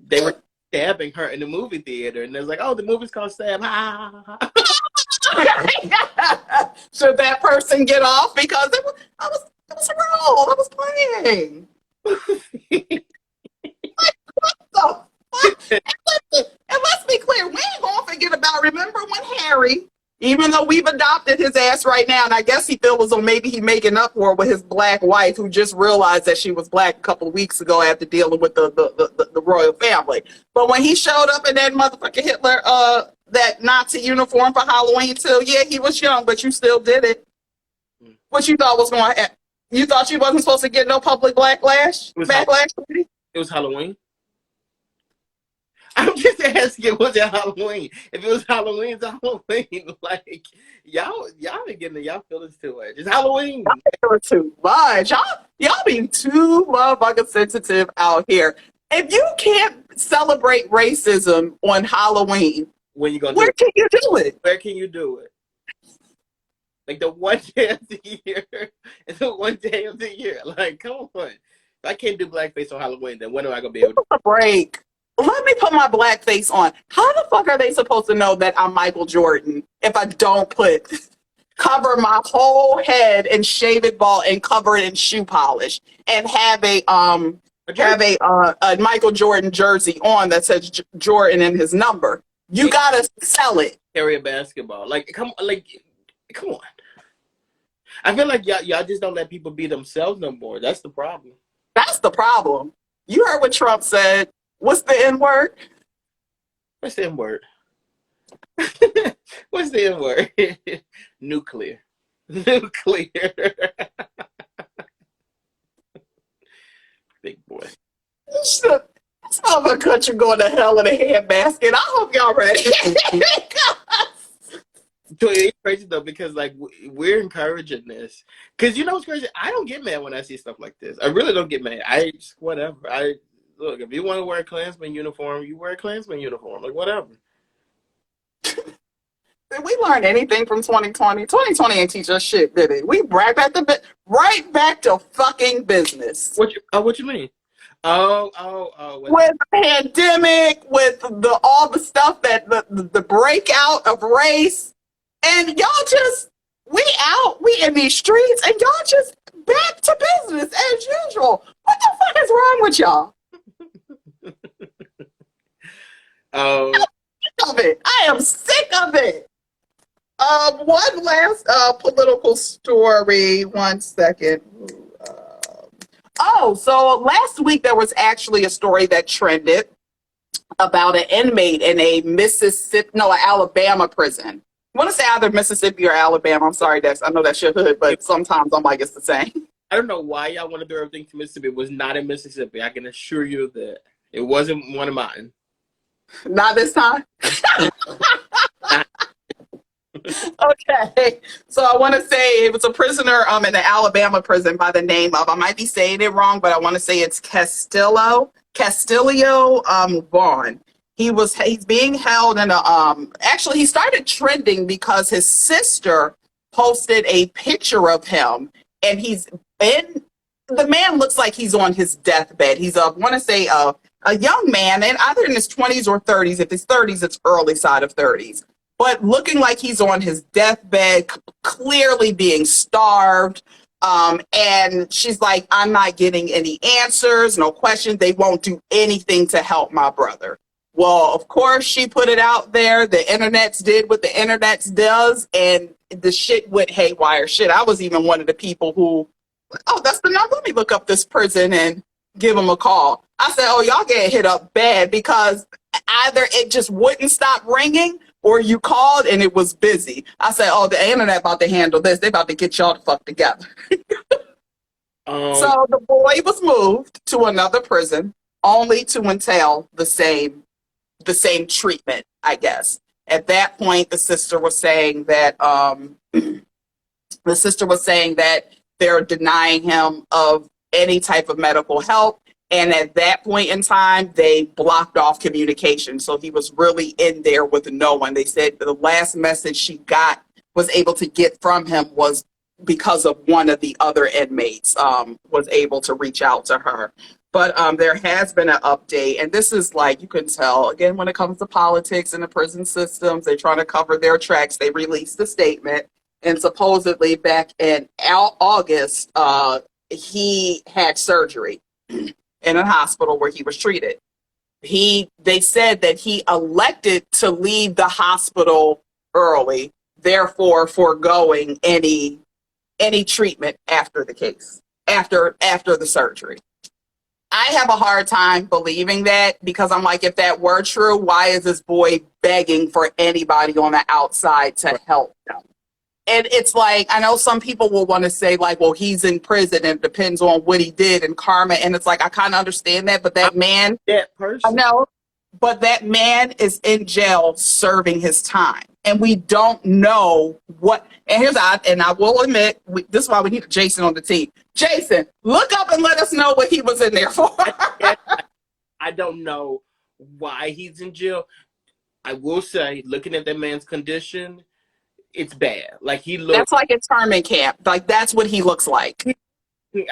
[SPEAKER 2] They were stabbing her in the movie theater, and they was like, oh, the movie's called Stab. Ha, ha, ha.
[SPEAKER 1] Should that person get off because it was a role. I was playing. So, and let's be clear, we ain't gonna forget about. Remember when Harry, even though we've adopted his ass right now, and I guess he feels as though maybe he making up for it with his black wife, who just realized that she was black a couple of weeks ago after dealing with the royal family. But when he showed up in that motherfucking Hitler, that Nazi uniform for Halloween too, yeah, he was young, but you still did it. What you thought was going to happen? You thought you wasn't supposed to get no public backlash?
[SPEAKER 2] It was Halloween. I'm just asking, was it Halloween? If it was Halloween, it's Halloween. Like, y'all been getting y'all feelings too much. It's Halloween.
[SPEAKER 1] Y'all too much. Y'all being too motherfucking sensitive out here. If you can't celebrate racism on Halloween,
[SPEAKER 2] when you gonna
[SPEAKER 1] where can you do it?
[SPEAKER 2] Where can you do it? Like the one day of the year. It's the one day of the year. Like, come on. If I can't do blackface on Halloween, then when am I gonna be able to
[SPEAKER 1] break? Let me put my black face on. How the fuck are they supposed to know that I'm Michael Jordan if I don't cover my whole head and shave it bald and cover it in shoe polish and have a Michael Jordan jersey on that says Jordan and his number? You gotta sell it.
[SPEAKER 2] Carry a basketball. Come on. I feel like y'all just don't let people be themselves no more. That's the problem.
[SPEAKER 1] That's the problem. You heard what Trump said. What's the N word?
[SPEAKER 2] What's the N word? What's the N word? Nuclear. Nuclear. Big boy.
[SPEAKER 1] This other country going to hell in a handbasket. I hope y'all ready.
[SPEAKER 2] It's crazy though because like we're encouraging this. Because you know what's crazy? I don't get mad when I see stuff like this. I really don't get mad. I just whatever. Look, if you want to wear a Klansman uniform, you wear a Klansman uniform. Like, whatever.
[SPEAKER 1] Did we learn anything from 2020? 2020 ain't teach us shit, did it? We right back to fucking business.
[SPEAKER 2] What you mean?
[SPEAKER 1] With the pandemic, with all the stuff that the breakout of race, and y'all just we in these streets, and y'all just back to business as usual. What the fuck is wrong with y'all? I'm sick of it. I am sick of it. One last political story. 1 second. So last week there was actually a story that trended about an inmate in a Alabama prison. I want to say either Mississippi or Alabama. I'm sorry, Dex. I know that's your hood, but sometimes I'm like, it's the same.
[SPEAKER 2] I don't know why y'all want to do everything to Mississippi. It was not in Mississippi. I can assure you of that. It wasn't one of mine.
[SPEAKER 1] Not this time? Okay. So I want to say it was a prisoner in an Alabama prison by the name of, I might be saying it wrong, but I want to say it's Castillo Vaughn. He's being held in actually he started trending because his sister posted a picture of him, and the man looks like he's on his deathbed. He's I want to say a young man, and either in his 20s or 30s. If it's 30s, it's early side of 30s. But looking like he's on his deathbed, clearly being starved. And she's like, I'm not getting any answers, no questions. They won't do anything to help my brother. Well, of course, she put it out there. The internets did what the internets does, and the shit went haywire. Shit, I was even one of the people who, that's the number. Let me look up this prison and give them a call. I said, y'all get hit up bad, because either it just wouldn't stop ringing, or you called and it was busy. I said, the internet about to handle this. They about to get y'all the fuck together. So the boy was moved to another prison, only to entail the same treatment, I guess. At that point, the sister was saying that they're denying him of any type of medical help. And at that point in time, they blocked off communication. So he was really in there with no one. They said the last message she was able to get from him was because of one of the other inmates was able to reach out to her. But there has been an update, and this is like you can tell again when it comes to politics and the prison systems, they're trying to cover their tracks. They released a statement, and supposedly back in August, he had surgery in a hospital where he was treated. They said that he elected to leave the hospital early, therefore foregoing any treatment after the case after the surgery. I have a hard time believing that because I'm like, if that were true, why is this boy begging for anybody on the outside to help them? And it's like, I know some people will want to say, like, well, he's in prison and it depends on what he did and karma. And it's like, I kind of understand that. But that man,
[SPEAKER 2] That
[SPEAKER 1] I
[SPEAKER 2] person.
[SPEAKER 1] know, but that man is in jail serving his time. And we don't know what. And and I will admit, this is why we need Jason on the team. Jason, look up and let us know what he was in there for.
[SPEAKER 2] I don't know why he's in jail. I will say, looking at that man's condition, it's bad. Like he looks.
[SPEAKER 1] That's like internment camp. Like that's what he looks like.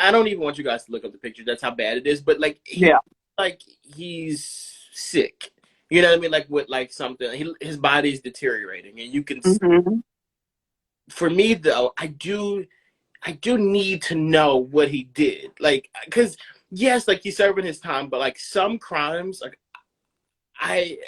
[SPEAKER 2] I don't even want you guys to look up the picture. That's how bad it is. But
[SPEAKER 1] Yeah.
[SPEAKER 2] like he's sick. You know what I mean? Like with like something, his body's deteriorating, and you can.
[SPEAKER 1] Mm-hmm.
[SPEAKER 2] For me though, I do need to know what he did. Like, because yes, like he's serving his time, but like some crimes, like I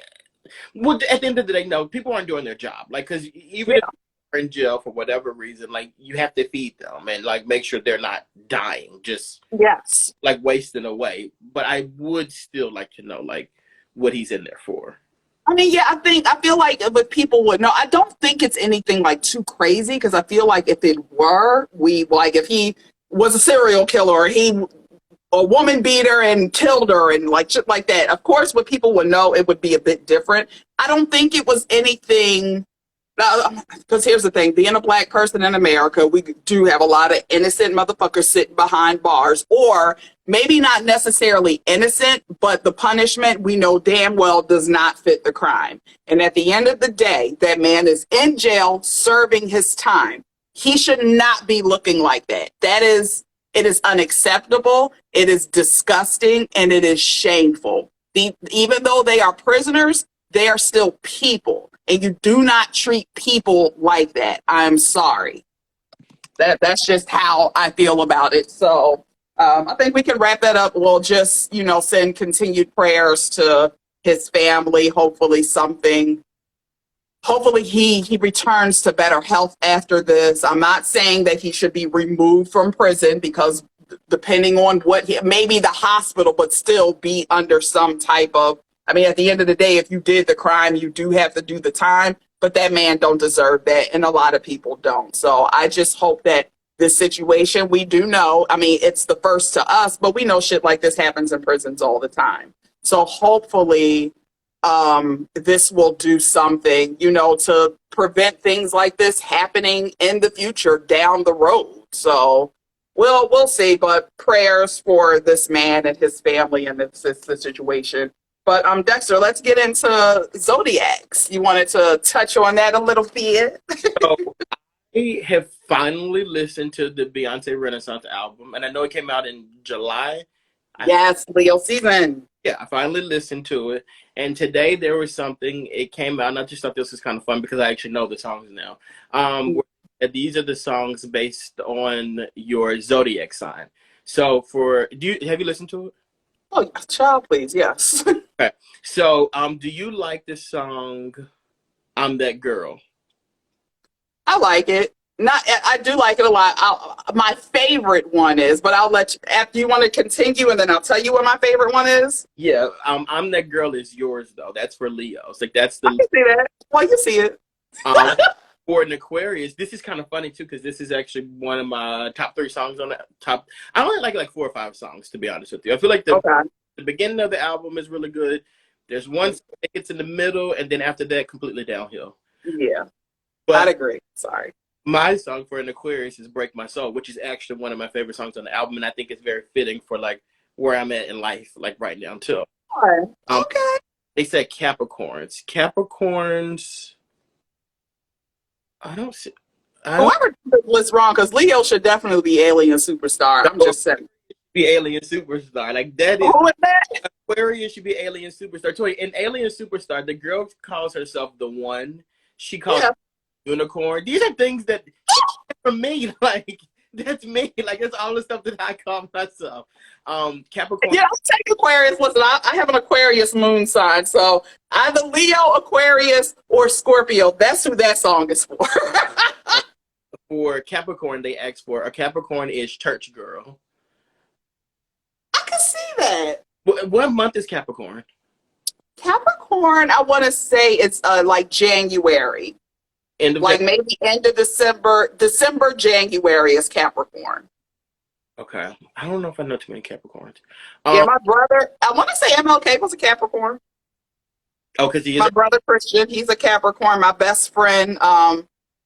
[SPEAKER 2] well, at the end of the day, no, people aren't doing their job. Like, because even if
[SPEAKER 1] Yeah.
[SPEAKER 2] they're in jail for whatever reason, like you have to feed them and like make sure they're not dying, just
[SPEAKER 1] Yes.
[SPEAKER 2] like wasting away. But I would still like to know like what he's in there for.
[SPEAKER 1] I mean, yeah, I feel like if people would know, I don't think it's anything like too crazy because I feel like if it were, if he was a serial killer or he a woman beater and killed her and like shit like that, of course, what people would know, it would be a bit different. I don't think it was anything. Because here's the thing, being a black person in America, we do have a lot of innocent motherfuckers sitting behind bars, or maybe not necessarily innocent, but the punishment we know damn well does not fit the crime. And at the end of the day, that man is in jail serving his time. He should not be looking like that. It is unacceptable, it is disgusting, and it is shameful. Even though they are prisoners, they are still people. And you do not treat people like that. I'm sorry. That's just how I feel about it. So I think we can wrap that up. We'll just, send continued prayers to his family. Hopefully he returns to better health after this. I'm not saying that he should be removed from prison because depending on maybe the hospital, but still be under some type of, I mean, at the end of the day, if you did the crime, you do have to do the time, but that man don't deserve that. And a lot of people don't. So I just hope that this situation, we do know, I mean, it's the first to us, but we know shit like this happens in prisons all the time. So hopefully this will do something, to prevent things like this happening in the future down the road. So we'll see, but prayers for this man and his family and this situation. But Dexter, let's get into zodiacs. You wanted to touch on that a little bit.
[SPEAKER 2] So I have finally listened to the Beyonce Renaissance album, and I know it came out in July.
[SPEAKER 1] Yes, Leo season.
[SPEAKER 2] Yeah, I finally listened to it, and today there was something. It came out, and I just thought this was kind of fun because I actually know the songs now. These are the songs based on your zodiac sign. So have you listened to it?
[SPEAKER 1] Oh, child, please, yes.
[SPEAKER 2] Okay. So, do you like this song, "I'm That Girl"?
[SPEAKER 1] I like it. Not, I do like it a lot. My favorite one is, but I'll let you, after you want to continue, and then I'll tell you what my favorite one is.
[SPEAKER 2] Yeah, "I'm That Girl" is yours though. That's for Leos. Like that's
[SPEAKER 1] I
[SPEAKER 2] the
[SPEAKER 1] can see that. Well, you see it.
[SPEAKER 2] um, for an Aquarius. This is kind of funny too because this is actually one of my top 3 songs on the top. I only like 4 or 5 songs to be honest with you. I feel like
[SPEAKER 1] Okay.
[SPEAKER 2] the beginning of the album is really good. There's one song that gets in the middle, and then after that, completely downhill.
[SPEAKER 1] Yeah, I'd
[SPEAKER 2] But
[SPEAKER 1] agree. Sorry.
[SPEAKER 2] my song for an Aquarius is "Break My Soul," which is actually one of my favorite songs on the album, and I think it's very fitting for like where I'm at in life, like right now too.
[SPEAKER 1] Okay.
[SPEAKER 2] They said Capricorns. Capricorns. I don't see. I don't.
[SPEAKER 1] Whoever did this list wrong, because Leo should definitely be alien superstar. I'm just saying.
[SPEAKER 2] be Alien Superstar. Like that is
[SPEAKER 1] Who is that?
[SPEAKER 2] Aquarius should be Alien Superstar. So in Alien Superstar, the girl calls herself the One. She calls
[SPEAKER 1] Yeah.
[SPEAKER 2] unicorn. These are things that for me, like that's me. Like it's all the stuff that I call myself. Capricorn.
[SPEAKER 1] Yeah, I'll take Aquarius. Listen, I have an Aquarius moon sign, so either Leo, Aquarius, or Scorpio. That's who that song is for.
[SPEAKER 2] For Capricorn, they ask for a Capricorn is church girl.
[SPEAKER 1] I can see that.
[SPEAKER 2] What month is Capricorn?
[SPEAKER 1] Capricorn, I want to say it's like January,
[SPEAKER 2] End of
[SPEAKER 1] like maybe end of December. December, January is Capricorn.
[SPEAKER 2] Okay, I don't know if I know too many Capricorns.
[SPEAKER 1] Yeah, my brother, I want to say MLK was a Capricorn.
[SPEAKER 2] Oh, because he is.
[SPEAKER 1] My brother Christian, he's a Capricorn. My best friend,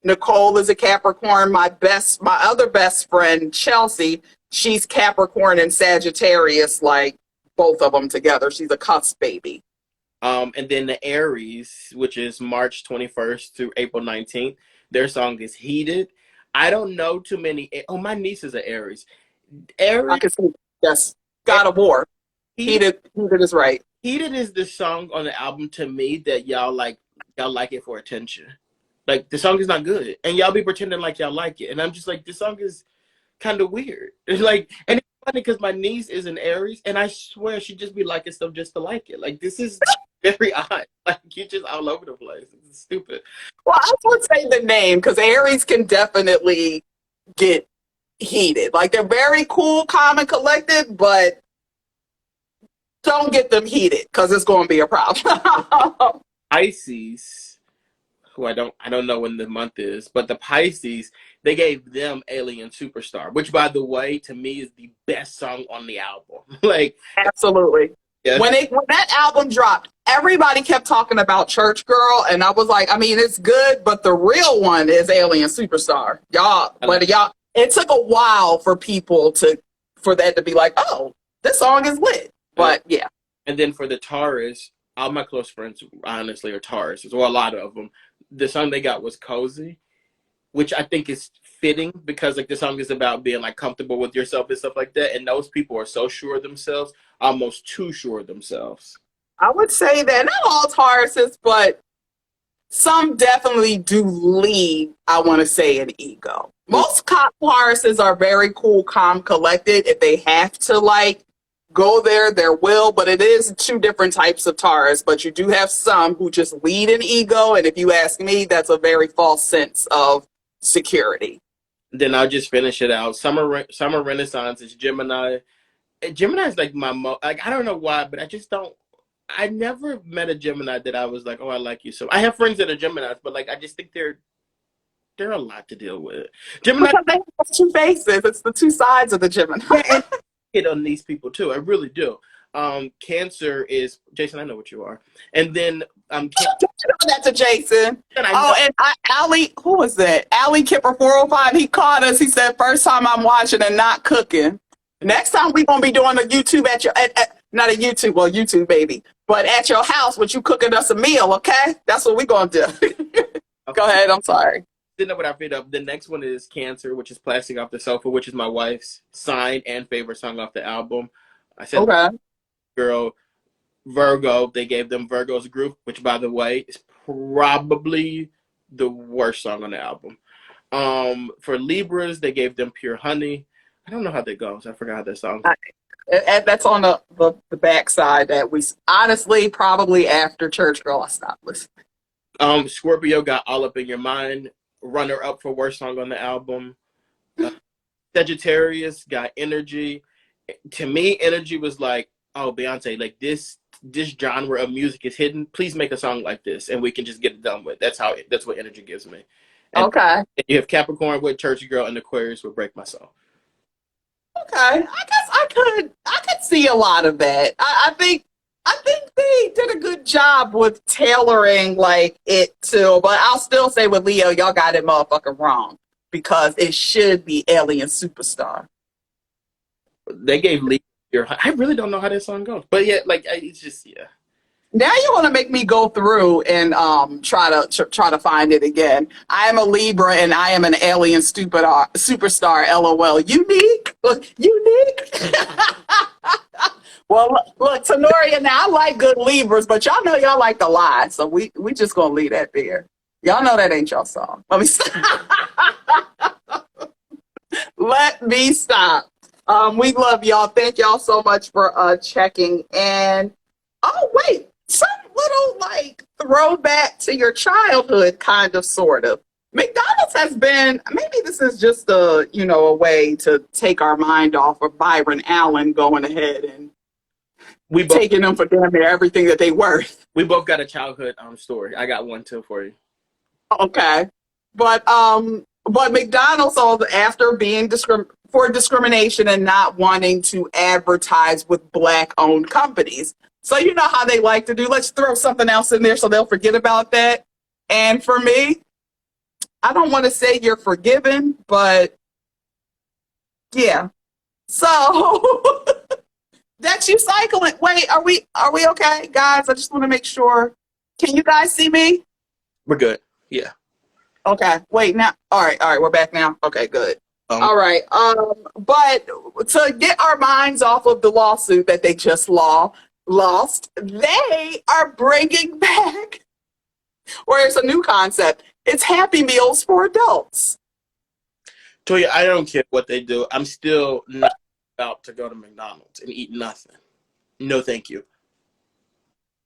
[SPEAKER 1] Nicole, is a Capricorn. My other best friend, Chelsea, she's Capricorn and Sagittarius, like both of them together. She's a cusp baby.
[SPEAKER 2] And then the Aries, which is March 21st through April 19th, their song is Heated. I don't know too many. Oh, my niece is an Aries.
[SPEAKER 1] I can see, yes, God of War. Heated is right.
[SPEAKER 2] Heated is the song on the album to me that y'all like it for attention. Like the song is not good, and y'all be pretending like y'all like it, and I'm just like, this song is kind of weird. It's like, and it's funny because my niece is an Aries, and I swear she just be liking stuff just to like it. Like this is very odd. Like you're just all over the place. It's stupid.
[SPEAKER 1] Well, I would say the name because Aries can definitely get heated. Like they're very cool, calm, and collected, but don't get them heated because it's going to be a problem.
[SPEAKER 2] Pisces, who I don't know when the month is, but the Pisces, they gave them Alien Superstar, which by the way, to me is the best song on the album. Like
[SPEAKER 1] Absolutely.
[SPEAKER 2] yes.
[SPEAKER 1] When that album dropped, everybody kept talking about Church Girl, and I was like, I mean, it's good, but the real one is Alien Superstar. Y'all, it took a while for people for that to be like, oh, this song is lit. But yeah.
[SPEAKER 2] And then for the Taurus, all my close friends honestly are Taurus, well, a lot of them. The song they got was Cozy, which I think is fitting because like the song is about being like comfortable with yourself and stuff like that. And those people are so sure of themselves, almost too sure of themselves.
[SPEAKER 1] I would say that not all Tauruses, but some definitely do lead, I want to say, an ego. Most Tauruses are very cool, calm, collected. If they have to like go there, there will, but it is two different types of Taurus. But you do have some who just lead an ego, and if you ask me, that's a very false sense of security.
[SPEAKER 2] Then I'll just finish it out. Summer Renaissance is Gemini. Gemini is like like I don't know why, but I never met a Gemini that I was like, oh, I like you. So I have friends that are Geminis, but like I just think they're a lot to deal with. Gemini,
[SPEAKER 1] because they have two faces. It's the two sides of the Gemini.
[SPEAKER 2] and hit on these people too. I really do. Cancer is Jason. I know what you are, and then
[SPEAKER 1] Don't you know that to Jason? Ali, who was that? Ali Kipper 405. He called us. He said, "First time I'm watching and not cooking. Next time we gonna be doing a YouTube at your not a YouTube, well YouTube baby, but at your house, with you cooking us a meal. Okay, that's what we gonna do." Go ahead. I'm sorry.
[SPEAKER 2] Didn't know what I picked up. The next one is Cancer, which is Plastic Off the Sofa, which is my wife's sign and favorite song off the album. I said,
[SPEAKER 1] okay.
[SPEAKER 2] Girl, Virgo, they gave them Virgo's Groove, which by the way is probably the worst song on the album. For Libras, they gave them Pure Honey. I don't know how that goes. I forgot how that song goes.
[SPEAKER 1] That's on the backside that we honestly probably after Church Girl I stopped listening.
[SPEAKER 2] Scorpio got All Up in Your Mind, runner up for worst song on the album. Sagittarius got Energy. To me, Energy was like, oh, Beyonce, like this genre of music is hidden. Please make a song like this, and we can just get it done with. That's what Energy gives me. And
[SPEAKER 1] okay.
[SPEAKER 2] You have Capricorn with Church Girl, and Aquarius with Break My Soul.
[SPEAKER 1] Okay, I guess I could see a lot of that. I think they did a good job with tailoring like it to, but I'll still say with Leo, y'all got it motherfucking wrong because it should be Alien Superstar.
[SPEAKER 2] They gave Leo. I really don't know how that song goes, but yeah, like it's just yeah.
[SPEAKER 1] Now you want to make me go through and try to find it again. I am a Libra and I am an Alien Superstar. LOL. Unique. Look, unique. Well, look, Tenoria, now I like good Libras, but y'all know y'all like to lie, so we just gonna leave that there. Y'all know that ain't your song. Let me stop. Let me stop. We love y'all. Thank y'all so much for checking in. Oh wait, some little like throwback to your childhood, kind of, sort of. McDonald's has been, maybe this is just a way to take our mind off of Byron Allen going ahead and
[SPEAKER 2] We both
[SPEAKER 1] taking them for damn near everything that they worth.
[SPEAKER 2] we both got a childhood story. I got one too for you.
[SPEAKER 1] Okay, but McDonald's, after being for discrimination and not wanting to advertise with Black-owned companies, so you know how they like to do. Let's throw something else in there so they'll forget about that. And for me, I don't want to say you're forgiven, but yeah. So that's you cycling. Wait, are we okay, guys? I just want to make sure. Can you guys see me?
[SPEAKER 2] We're good. Yeah.
[SPEAKER 1] Okay. Wait, now. All right, we're back now. Okay, good.
[SPEAKER 2] Um,
[SPEAKER 1] All right. But to get our minds off of the lawsuit that they just lost, they are bringing back, or it's a new concept. It's Happy Meals for adults.
[SPEAKER 2] Toya, I don't care what they do. I'm still not about to go to McDonald's and eat nothing. No, thank you.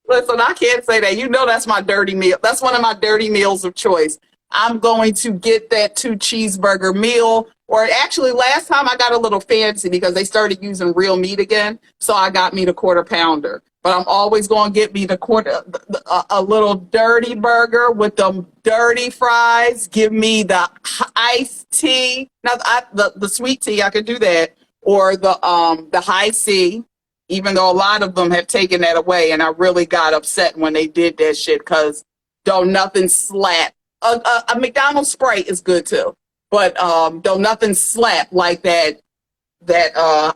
[SPEAKER 1] Listen, I can't say that. You know that's my dirty meal. That's one of my dirty meals of choice. I'm going to get that 2 cheeseburger meal. Or actually, last time I got a little fancy because they started using real meat again. So I got me the quarter pounder. But I'm always going to get me a little dirty burger with the dirty fries. Give me the iced tea. Now, the sweet tea, I could do that. Or the high C, even though a lot of them have taken that away. And I really got upset when they did that shit because don't nothing slap. A McDonald's Sprite is good too, but don't nothing slap like that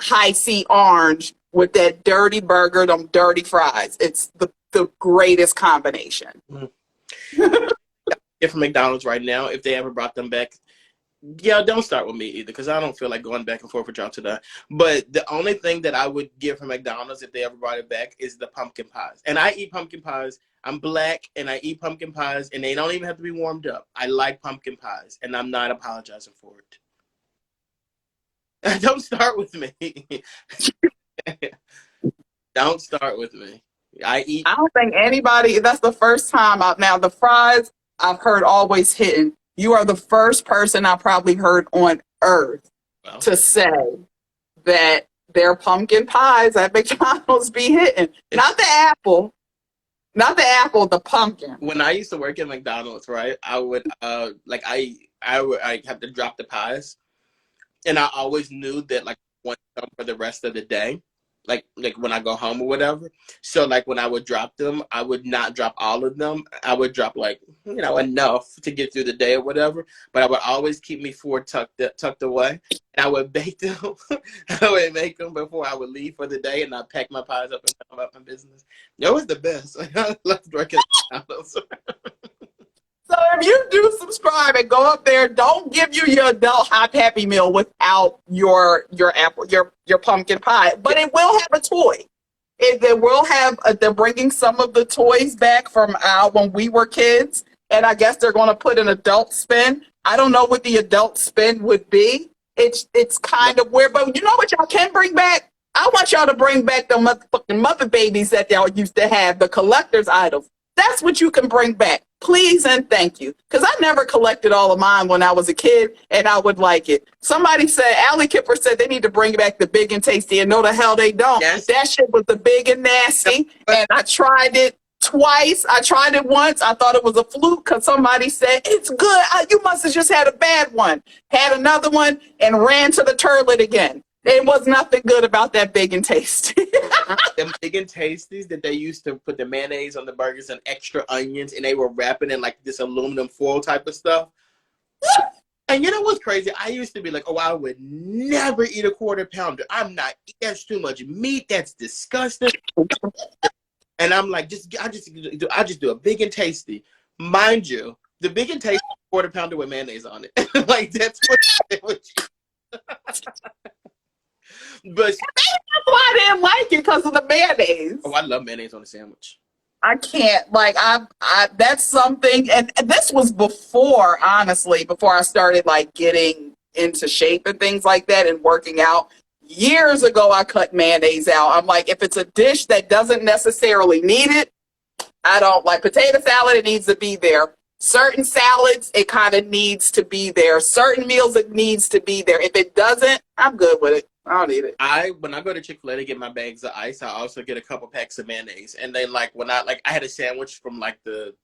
[SPEAKER 1] high C orange with that dirty burger, them dirty fries. It's the greatest combination.
[SPEAKER 2] If McDonald's right now, if they ever brought them back, yeah, don't start with me either because I don't feel like going back and forth with y'all today. But the only thing that I would give for McDonald's if they ever brought it back is the pumpkin pies. And I eat pumpkin pies. I'm Black and I eat pumpkin pies and they don't even have to be warmed up. I like pumpkin pies and I'm not apologizing for it. Don't start with me. Don't start with me.
[SPEAKER 1] I don't think anybody, that's the first time now the fries I've heard always hitting. You are the first person I probably heard on earth to say that their pumpkin pies at McDonald's be hitting. Not the apple, the pumpkin.
[SPEAKER 2] When I used to work at McDonald's, right, I would I have to drop the pies, and I always knew that like I wanted them for the rest of the day. Like when I go home or whatever. So like when I would drop them, I would not drop all of them. I would drop like, enough to get through the day or whatever. But I would always keep me 4 tucked away. And I would bake them. I would make them before I would leave for the day and I'd pack my pies up and come about my business. It was the best. I loved working at McDonald's.
[SPEAKER 1] So if you do subscribe and go up there, don't give you your adult hot Happy Meal without your apple, your pumpkin pie. But it will have a toy. It will have. They're bringing some of the toys back from when we were kids, and I guess they're going to put an adult spin. I don't know what the adult spin would be. It's kind of weird, but you know what y'all can bring back? I want y'all to bring back the motherfucking Muppet Babies that y'all used to have, the collector's items. That's what you can bring back. Please and thank you. Because I never collected all of mine when I was a kid, and I would like it. Somebody said, Allie Kipper said they need to bring back the big and tasty, and no the hell they don't.
[SPEAKER 2] Yes.
[SPEAKER 1] That shit was the big and nasty, and I tried it twice. I tried it once. I thought it was a fluke because somebody said, it's good. You must have just had a bad one. Had another one and ran to the toilet again. There was nothing good about that big and tasty.
[SPEAKER 2] Them big and tasties that they used to put the mayonnaise on the burgers and extra onions, and they were wrapping in like this aluminum foil type of stuff. And you know what's crazy? I used to be like, oh, I would never eat a quarter pounder. That's too much meat. That's disgusting. And I'm like, I just do a big and tasty. Mind you, the big and tasty quarter pounder with mayonnaise on it. Like that's what. But
[SPEAKER 1] That's why I didn't like it, because of the mayonnaise.
[SPEAKER 2] oh, I love mayonnaise on a sandwich.
[SPEAKER 1] I can't, like, that's something, and this was before, honestly, before I started, like, getting into shape and things like that and working out. Years ago, I cut mayonnaise out. I'm like, if it's a dish that doesn't necessarily need it, I don't like. Potato salad, it needs to be there. Certain salads, it kind of needs to be there. Certain meals, it needs to be there. If it doesn't, I'm good with it. I don't need it.
[SPEAKER 2] When I go to Chick-fil-A to get my bags of ice, I also get a couple packs of mayonnaise. And then like when I had a sandwich from like the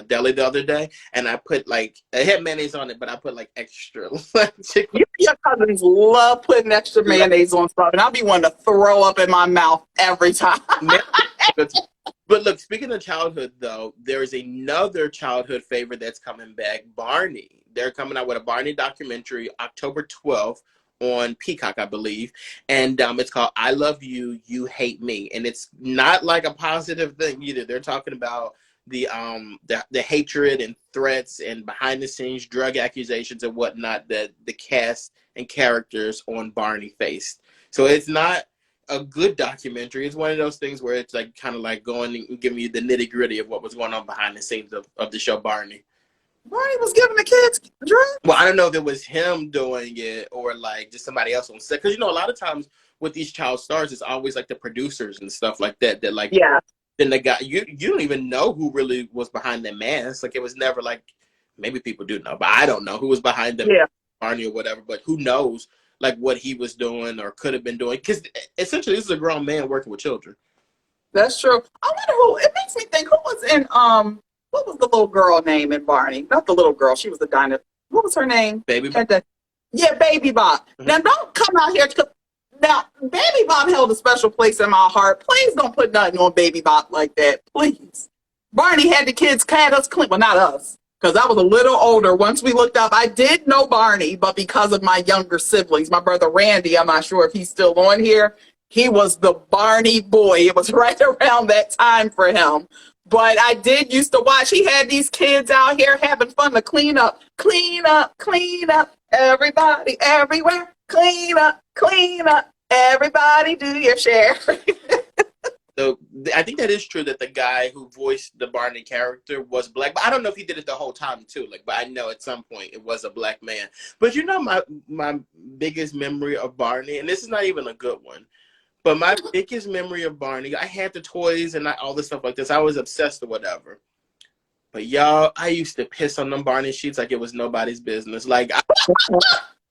[SPEAKER 2] deli the other day, and I put like I had mayonnaise on it, but I put like extra
[SPEAKER 1] You, your cousins love putting extra mayonnaise on stuff, and I'll be wanting to throw up in my mouth every time.
[SPEAKER 2] But look, speaking of childhood, though, there is another childhood favorite that's coming back, Barney. They're coming out with a Barney documentary October 12th on Peacock, I believe. And it's called I Love You, You Hate Me. And it's not like a positive thing either. They're talking about the hatred and threats and behind the scenes drug accusations and whatnot that the cast and characters on Barney faced. So it's not a good documentary. It's one of those things where it's like kind of like going and giving you the nitty gritty of what was going on behind the scenes of the show Barney.
[SPEAKER 1] Barney was giving the kids drugs?
[SPEAKER 2] Well, I don't know if it was him doing it or like just somebody else on set. Because, you know, a lot of times with these child stars, it's always like the producers and stuff like that. That like,
[SPEAKER 1] yeah.
[SPEAKER 2] Then the guy, you don't even know who really was behind the mask. Like it was never like, maybe people do know, but I don't know who was behind the Barney or whatever. But who knows like what he was doing or could have been doing? Because essentially, this is a grown man working with children.
[SPEAKER 1] That's true. I wonder who. It makes me think, who was in what was the little girl name in Barney? Not the little girl. She was the dinosaur. What was her name?
[SPEAKER 2] Baby Bob.
[SPEAKER 1] Yeah, Baby Bob. Mm-hmm. Now don't come out here. Now, Baby Bob held a special place in my heart. Please don't put nothing on Baby Bob like that. Please. Barney had the kids, had us clean. Well, not us, because I was a little older. Once we looked up, I did know Barney, but because of my younger siblings, my brother Randy, I'm not sure if he's still on here. He was the Barney boy. It was right around that time for him. But I did used to watch. He had these kids out here having fun to clean up, clean up, clean up. Everybody, everywhere, clean up, clean up. Everybody do your share.
[SPEAKER 2] So I think that is true that the guy who voiced the Barney character was black, but I don't know if he did it the whole time too. Like, but I know at some point it was a black man. But you know, my biggest memory of Barney, and this is not even a good one, but my biggest memory of Barney, I had the toys and all this stuff like this. I was obsessed or whatever. But y'all, I used to piss on them Barney sheets like it was nobody's business. Like,
[SPEAKER 1] what,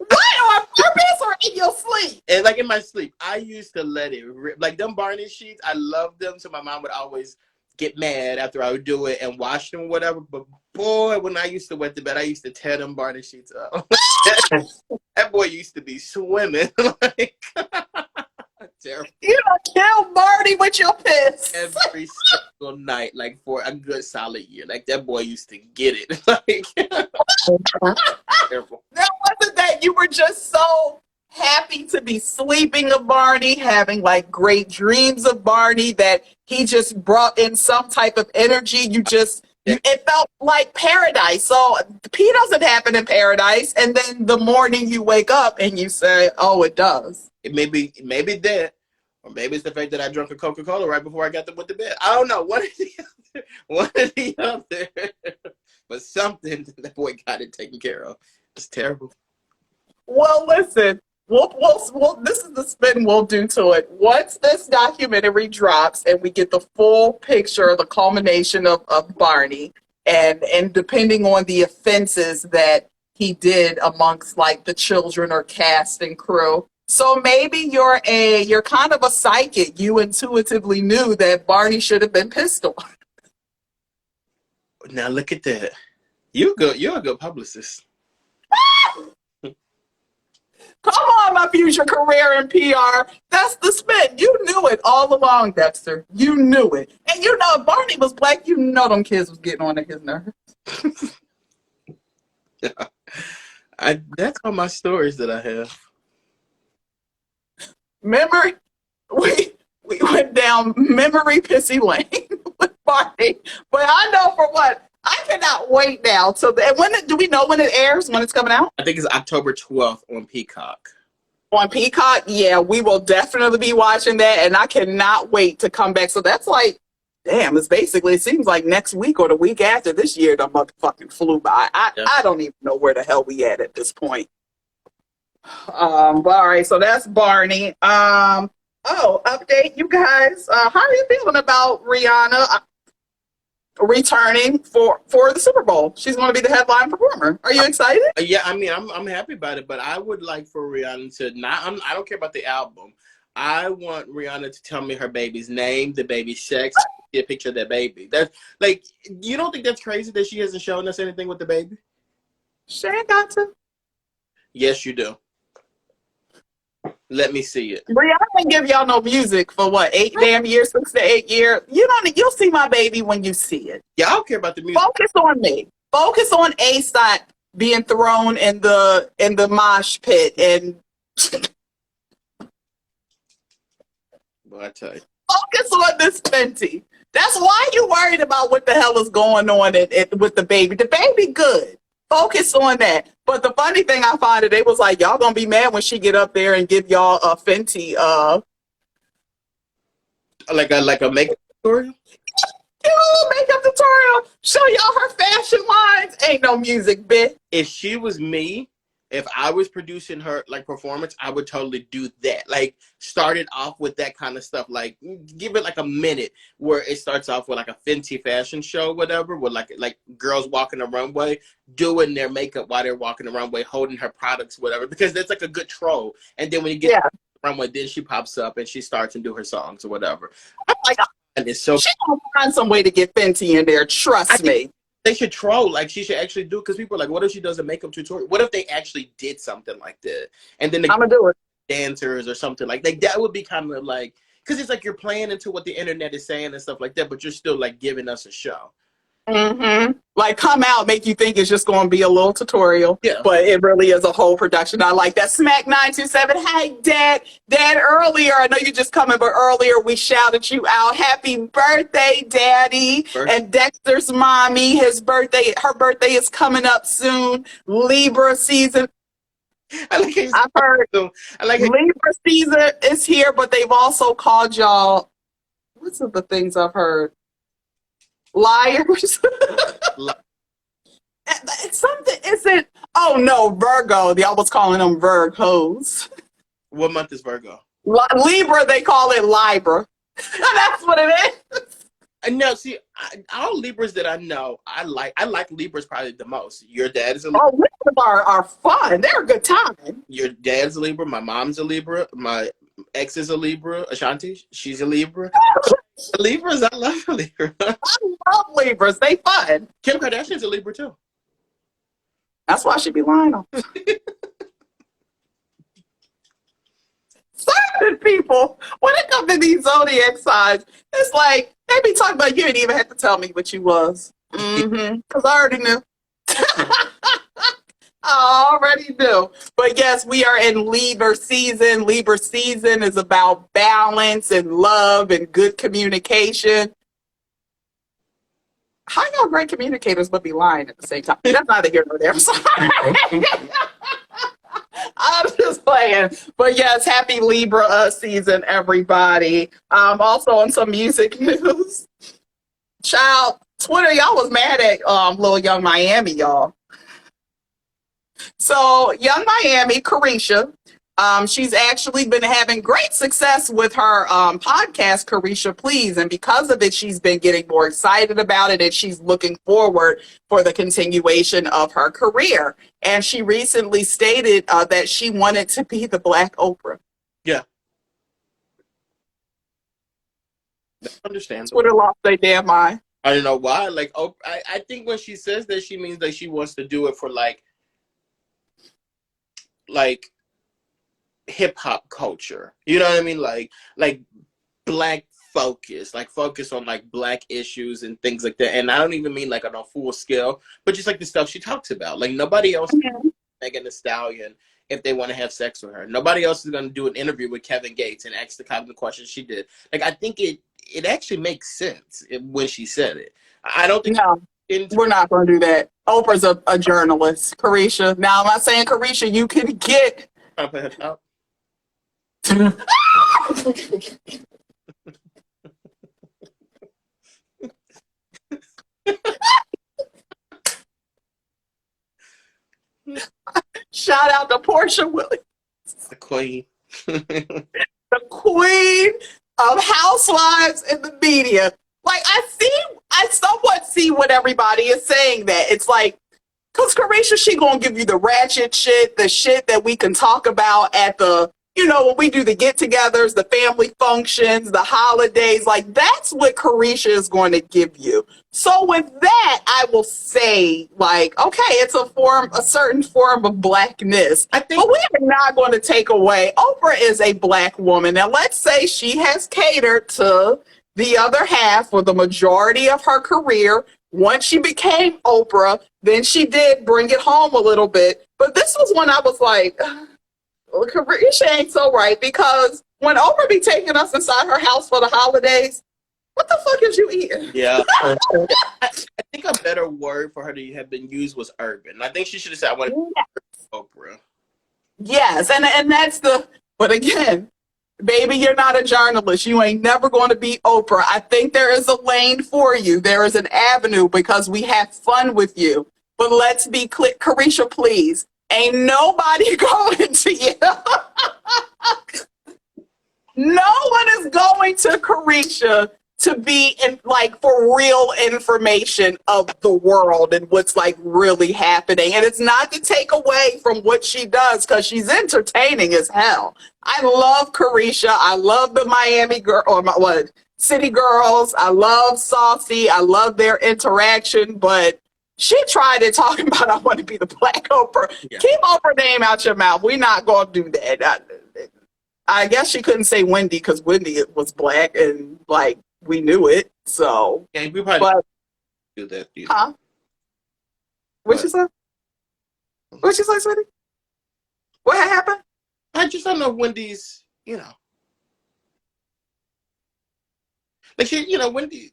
[SPEAKER 1] on purpose or in your sleep?
[SPEAKER 2] And like in my sleep, I used to let it rip. Like them Barney sheets, I loved them. So my mom would always get mad after I would do it and wash them or whatever. But boy, when I used to wet the bed, I used to tear them Barney sheets up. That boy used to be swimming. Like, terrible.
[SPEAKER 1] You don't kill Barney with your piss.
[SPEAKER 2] Every single night, like for a good solid year. Like that boy used to get it. Like, terrible.
[SPEAKER 1] Now, wasn't that you were just so happy to be sleeping with Barney, having like great dreams of Barney, that he just brought in some type of energy? It felt like paradise. So pee doesn't happen in paradise, and then the morning you wake up and you say, "Oh, it does."
[SPEAKER 2] It may be that, or maybe it's the fact that I drank a Coca-Cola right before I got to the bed. I don't know. One or the other. But something, that boy got it taken care of. It's terrible.
[SPEAKER 1] Well, listen. We'll, this is the spin we'll do to it. Once this documentary drops and we get the full picture, the culmination of Barney, and depending on the offenses that he did amongst like the children or cast and crew. So maybe you're kind of a psychic. You intuitively knew that Barney should have been pissed on.
[SPEAKER 2] Now look at that. You're a good publicist.
[SPEAKER 1] Come on, my future career in PR. That's the spin. You knew it all along, Dexter. You knew it. And you know, if Barney was black, you know them kids was getting on his nerves.
[SPEAKER 2] That's all my stories that I have.
[SPEAKER 1] Remember, we went down memory pissy lane with Barney. But I know for what, I cannot wait now. So do we know when it airs, when it's coming out?
[SPEAKER 2] I think it's October 12th on Peacock.
[SPEAKER 1] On Peacock, yeah, we will definitely be watching that, and I cannot wait to come back. So that's like, damn, it's basically, it seems like next week or the week after. This year the motherfucking flew by.
[SPEAKER 2] Yeah.
[SPEAKER 1] I don't even know where the hell we at this point. But all right, so that's Barney. Oh, update, you guys. How are you feeling about Rihanna returning for the Super Bowl? She's going to be the headline performer. Are you excited?
[SPEAKER 2] Yeah, I mean, I'm happy about it, but I would like for Rihanna to not. I don't care about the album. I want Rihanna to tell me her baby's name, the baby's sex, get a picture of that baby. That's like, you don't think that's crazy that she hasn't shown us anything with the baby?
[SPEAKER 1] She ain't got to.
[SPEAKER 2] Yes, you do. Let me see it.
[SPEAKER 1] Brie, I didn't give y'all no music for what, 8 damn years, 6 to 8 years. You'll see my baby when you see it.
[SPEAKER 2] Yeah, I don't care about the music.
[SPEAKER 1] Focus on me. Focus on A-Sot being thrown in the mosh pit, and
[SPEAKER 2] Well, I tell you.
[SPEAKER 1] focus on this Fenty. That's why you worried about what the hell is going on with the baby. The baby good. Focus on that. But the funny thing I find it, they was like, y'all gonna be mad when she get up there and give y'all a Fenty
[SPEAKER 2] Like a makeup tutorial?
[SPEAKER 1] Makeup tutorial. Show y'all her fashion lines. Ain't no music, bitch.
[SPEAKER 2] If she was me, if I was producing her like performance, I would totally do that. Like start it off with that kind of stuff. Like give it like a minute where it starts off with like a Fenty fashion show, whatever, with like girls walking the runway, doing their makeup while they're walking the runway, holding her products, whatever. Because that's like a good troll. And then when you get to the runway, then she pops up and she starts and do her songs or whatever.
[SPEAKER 1] Like,
[SPEAKER 2] and it's so
[SPEAKER 1] she gonna find some way to get Fenty in there. Trust me.
[SPEAKER 2] They should troll. Like she should actually do, because people are like, what if she does a makeup tutorial? What if they actually did something like that? And then
[SPEAKER 1] I'm gonna do it.
[SPEAKER 2] Dancers or something like that would be kind of like, because it's like you're playing into what the internet is saying and stuff like that, but you're still like giving us a show.
[SPEAKER 1] Mm-hmm. Like come out, make you think it's just going to be a little tutorial, but it really is a whole production. I like that. Smack 927. Hey, Dad, earlier, I know you just coming, but earlier we shouted you out. Happy birthday, Daddy. And Dexter's mommy, her birthday is coming up soon. Libra season. I've heard Libra season is here, but they've also called y'all, what's the things I've heard? Liars. It's something, isn't, oh no, Virgo. Y'all was calling them Virgos.
[SPEAKER 2] What month is Virgo?
[SPEAKER 1] Libra, they call it Libra. That's what it is.
[SPEAKER 2] No, see, all Libras that I know, I like Libras probably the most. Your dad is a Libra.
[SPEAKER 1] Oh, Libras are fun. They're a good time.
[SPEAKER 2] Your dad's a Libra. My mom's a Libra. My ex is a Libra. Ashanti, she's a Libra. Libras, I love Libra.
[SPEAKER 1] I love Libras. They fun.
[SPEAKER 2] Kim Kardashian's a Libra too.
[SPEAKER 1] That's why she be lying on. Certain people, when it comes to these zodiac signs, it's like they be talking about, you didn't even have to tell me what you was. Because I already knew. I already knew. But yes, we are in Libra season. Libra season is about balance and love and good communication. How y'all great communicators but be lying at the same time? That's neither here nor there. I'm sorry. I'm just playing. But yes, happy Libra season, everybody. Also on some music news. Child, Twitter, y'all was mad at Lil Young Miami, y'all. So Young Miami, Carisha, she's actually been having great success with her podcast, Carisha Please. And because of it, she's been getting more excited about it, and she's looking forward for the continuation of her career. And she recently stated that she wanted to be the Black Oprah.
[SPEAKER 2] Yeah. That's understandable.
[SPEAKER 1] Twitter lost their damn mind.
[SPEAKER 2] I don't know why. Like, I think when she says that, she means that she wants to do it for like hip hop culture. You know what I mean? Like Black focus, like focus on like Black issues and things like that. And I don't even mean like on a full scale, but just like the stuff she talks about. Like nobody else is Megan Thee Stallion if they want to have sex with her. Nobody else is going to do an interview with Kevin Gates and ask the kind of questions she did. Like I think it actually makes sense when she said it. I don't think
[SPEAKER 1] we're not going to do that. Oprah's a journalist. Carisha. Now, I'm not saying, Carisha, you can get. Shout out to Portia Williams,
[SPEAKER 2] The queen.
[SPEAKER 1] the queen of housewives in the media. Like I somewhat see what everybody is saying that it's like, because Carisha, she gonna give you the ratchet shit, the shit that we can talk about at the, when we do the get-togethers, the family functions, the holidays. Like that's what Carisha is going to give you. So with that, I will say, like, okay, it's a certain form of blackness.
[SPEAKER 2] I think,
[SPEAKER 1] but we are not going to take away. Oprah is a black woman. Now, let's say she has catered to the other half for the majority of her career. Once she became Oprah, then she did bring it home a little bit. But this was when I was like, well, Carisha ain't so right, because when Oprah be taking us inside her house for the holidays, what the fuck is you eating?
[SPEAKER 2] yeah. I think a better word for her to have been used was urban. I think she should have said, I want to Oprah.
[SPEAKER 1] Yes, and that's but again, baby, you're not a journalist. You ain't never going to be Oprah. I think there is a lane for you. There is an avenue because we have fun with you. But let's be clear, Carisha, please. Ain't nobody going to you. No one is going to Carisha to be for real information of the world and what's like really happening. And it's not to take away from what she does, because she's entertaining as hell. I love Carisha. I love the Miami girl, or City Girls. I love Saucy. I love their interaction, but she tried it talking about, I want to be the black Oprah. Yeah. Keep Oprah name out your mouth. We're not going to do that. I guess she couldn't say Wendy because Wendy was black and like we knew it. So
[SPEAKER 2] yeah, we probably do that. Either.
[SPEAKER 1] Huh? What you say? What you say, sweetie? What happened?
[SPEAKER 2] I just don't know Wendy's. Like she, Wendy.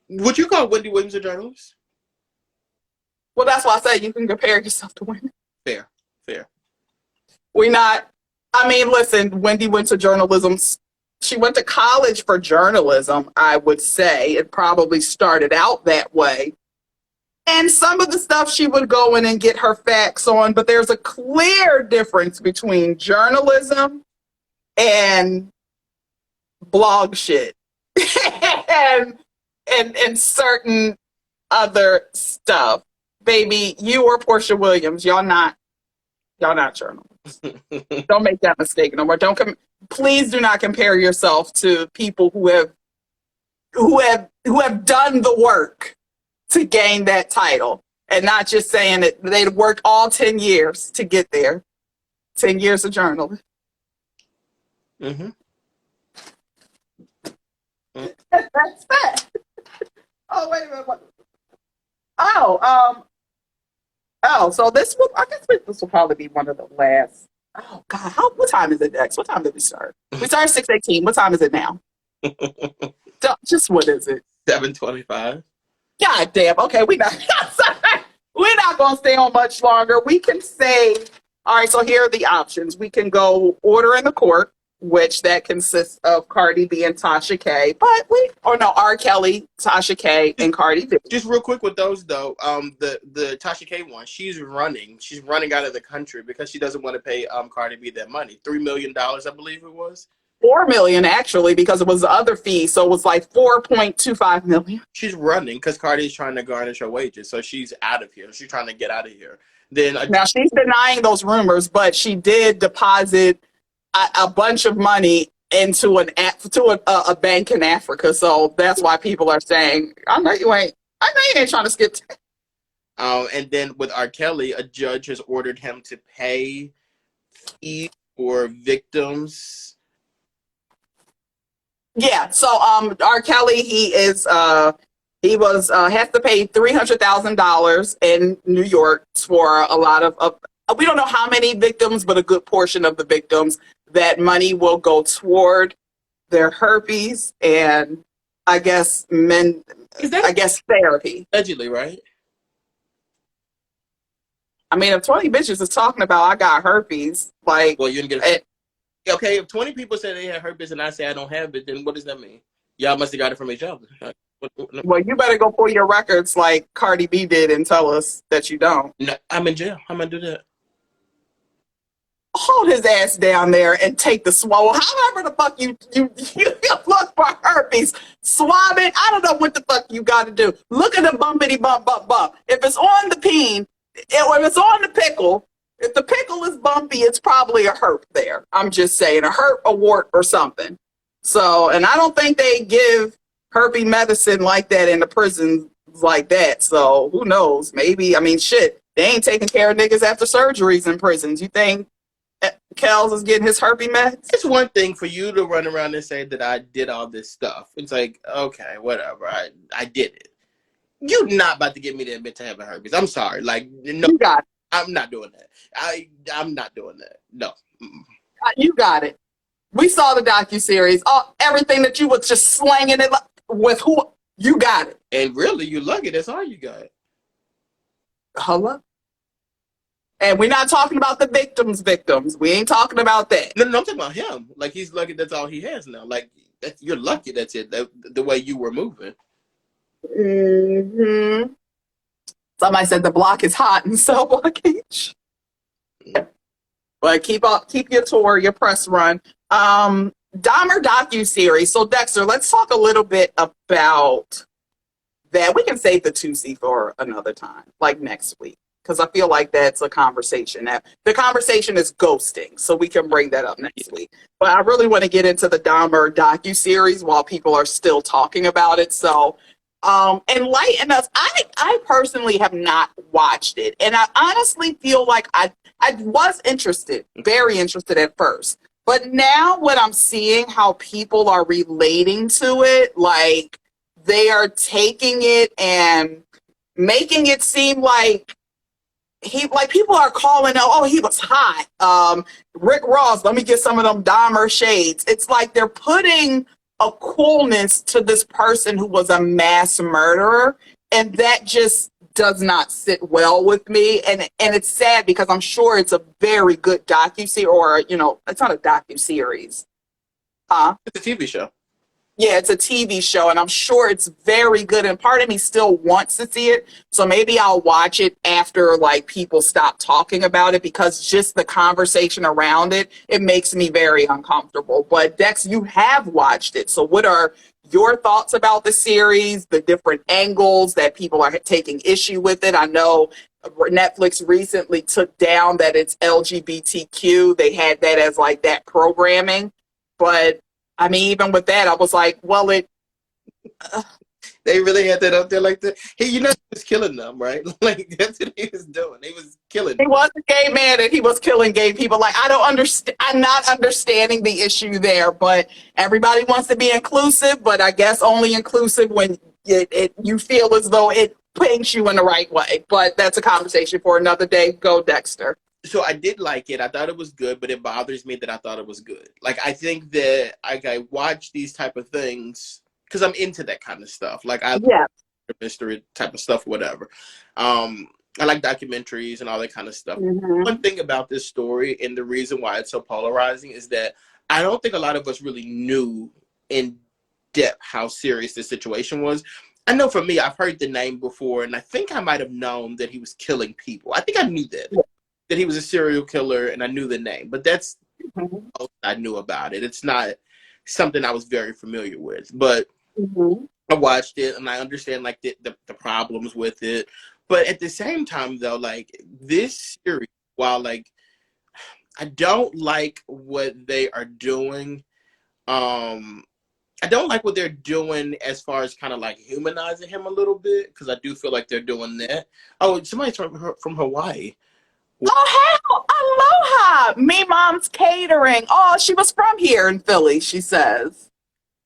[SPEAKER 2] Would you call Wendy Williams a journalist?
[SPEAKER 1] Well, that's why I said you can compare yourself to Wendy.
[SPEAKER 2] Fair.
[SPEAKER 1] We're not. I mean, listen, Wendy went to journalism. She went to college for journalism, I would say. It probably started out that way. And some of the stuff she would go in and get her facts on, but there's a clear difference between journalism and blog shit and certain other stuff. Baby, you or Portia Williams, y'all not journalists. Don't make that mistake no more. Please do not compare yourself to people who have done the work to gain that title, and not just saying that they'd worked all 10 years to get there. 10 years of journalism.
[SPEAKER 2] Mm-hmm.
[SPEAKER 1] That's that. Oh, wait a minute. So this will probably be one of the last. Oh God, what time is it next? What time did we start? We started 6:18. What time is it now? Just what is it?
[SPEAKER 2] 7:25.
[SPEAKER 1] God damn. Okay, we're not gonna stay on much longer. We can say, all right, so here are the options. We can go order in the court, which that consists of Cardi B and Tasha K. But R. Kelly, Tasha K, and Cardi B.
[SPEAKER 2] Just real quick with those though, the Tasha K one, she's running out of the country because she doesn't want to pay Cardi B that money. $3 million, I believe it was.
[SPEAKER 1] 4 million actually, because it was the other fee, so it was like 4.25 million.
[SPEAKER 2] She's running because Cardi's trying to garnish her wages, so she's out of here. She's trying to get out of here. Now
[SPEAKER 1] she's denying those rumors, but she did deposit a bunch of money into a bank in Africa, so that's why people are saying, I know you ain't trying to skip.
[SPEAKER 2] And then with R. Kelly, a judge has ordered him to pay fees for victims.
[SPEAKER 1] Yeah, so R. Kelly, he has to pay $300,000 in New York for a lot of we don't know how many victims, but a good portion of the victims. That money will go toward their herpes and I guess therapy.
[SPEAKER 2] Allegedly, right?
[SPEAKER 1] I mean, if 20 bitches is talking about I got herpes, like,
[SPEAKER 2] well, you didn't get it. Okay, if 20 people say they had herpes and I say I don't have it, then what does that mean? Y'all must have got it from each other.
[SPEAKER 1] Well, you better go pull your records like Cardi B did and tell us that you don't.
[SPEAKER 2] No, I'm in jail. How am I do that?
[SPEAKER 1] Hold his ass down there and take the swab. However the fuck you look for herpes, swab it. I don't know what the fuck you got to do. Look at the bumpity bump bump bump. If it's on the peen, if it's on the pickle, if the pickle is bumpy, it's probably a herp there. I'm just saying a herp, a wart, or something. So, and I don't think they give herpes medicine like that in the prisons like that. So who knows? Maybe, I mean, shit, they ain't taking care of niggas after surgeries in prisons. You think Kels is getting his herpes meds?
[SPEAKER 2] It's one thing for you to run around and say that I did all this stuff. It's like, okay, whatever. I did it. You're not about to get me to admit to having herpes. I'm sorry. Like, no,
[SPEAKER 1] You got it.
[SPEAKER 2] I'm not doing that. I'm not doing that. No.
[SPEAKER 1] You got it. We saw the docuseries. Oh, everything that you was just slanging it with who you got it.
[SPEAKER 2] And really, you're lucky. That's all you got.
[SPEAKER 1] Hello? And we're not talking about the victims. We ain't talking about that.
[SPEAKER 2] No, I'm talking about him. Like, he's lucky that's all he has now. Like, you're lucky that's it. The way you were moving.
[SPEAKER 1] Mm-hmm. Somebody said the block is hot in cell blockage. But keep your tour, your press run. Dahmer docuseries. So Dexter, let's talk a little bit about that. We can save the 2C for another time, like next week, because I feel like that's a conversation. The conversation is ghosting, so we can bring that up next week. But I really want to get into the Dahmer docuseries while people are still talking about it. So enlighten us. I personally have not watched it, and I honestly feel like I was interested, very interested at first. But now when I'm seeing how people are relating to it, like they are taking it and making it seem like people are calling out, oh, he was hot. Rick Ross, let me get some of them Dahmer shades. It's like they're putting a coolness to this person who was a mass murderer, and that just does not sit well with me. And it's sad because I'm sure it's a very good docuseries, or it's not a docuseries.
[SPEAKER 2] It's a TV show.
[SPEAKER 1] Yeah, it's a TV show, and I'm sure it's very good. And part of me still wants to see it, so maybe I'll watch it after like people stop talking about it, because just the conversation around it makes me very uncomfortable. But Dex, you have watched it, so what are your thoughts about the series? The different angles that people are taking issue with it. I know Netflix recently took down that it's LGBTQ. They had that as like that programming, but I mean, even with that, I was like, well, they
[SPEAKER 2] really had that up there like that. He was killing them, right? Like, that's what he was doing. He was killing them.
[SPEAKER 1] He was a gay man and he was killing gay people. Like, I don't understand. I'm not understanding the issue there, but everybody wants to be inclusive, but I guess only inclusive when you feel as though it paints you in the right way. But that's a conversation for another day. Go, Dexter.
[SPEAKER 2] So I did like it. I thought it was good, but it bothers me that I thought it was good. Like, I think that I watch these type of things because I'm into that kind of stuff. Like, I like mystery type of stuff, whatever. I like documentaries and all that kind of stuff.
[SPEAKER 1] Mm-hmm.
[SPEAKER 2] One thing about this story and the reason why it's so polarizing is that I don't think a lot of us really knew in depth how serious this situation was. I know for me, I've heard the name before, and I think I might have known that he was killing people. I think I knew that.
[SPEAKER 1] Yeah.
[SPEAKER 2] That he was a serial killer, and I knew the name, but that's all I knew about it. It's not something I was very familiar with, but I watched it and I understand like the problems with it. But at the same time, though, like this series, while like I don't like what they are doing, I don't like what they're doing as far as kind of like humanizing him a little bit, because I do feel like they're doing that. Oh, somebody's from Hawaii.
[SPEAKER 1] Oh, hell, aloha. Me mom's catering. Oh, she was from here in Philly, she says.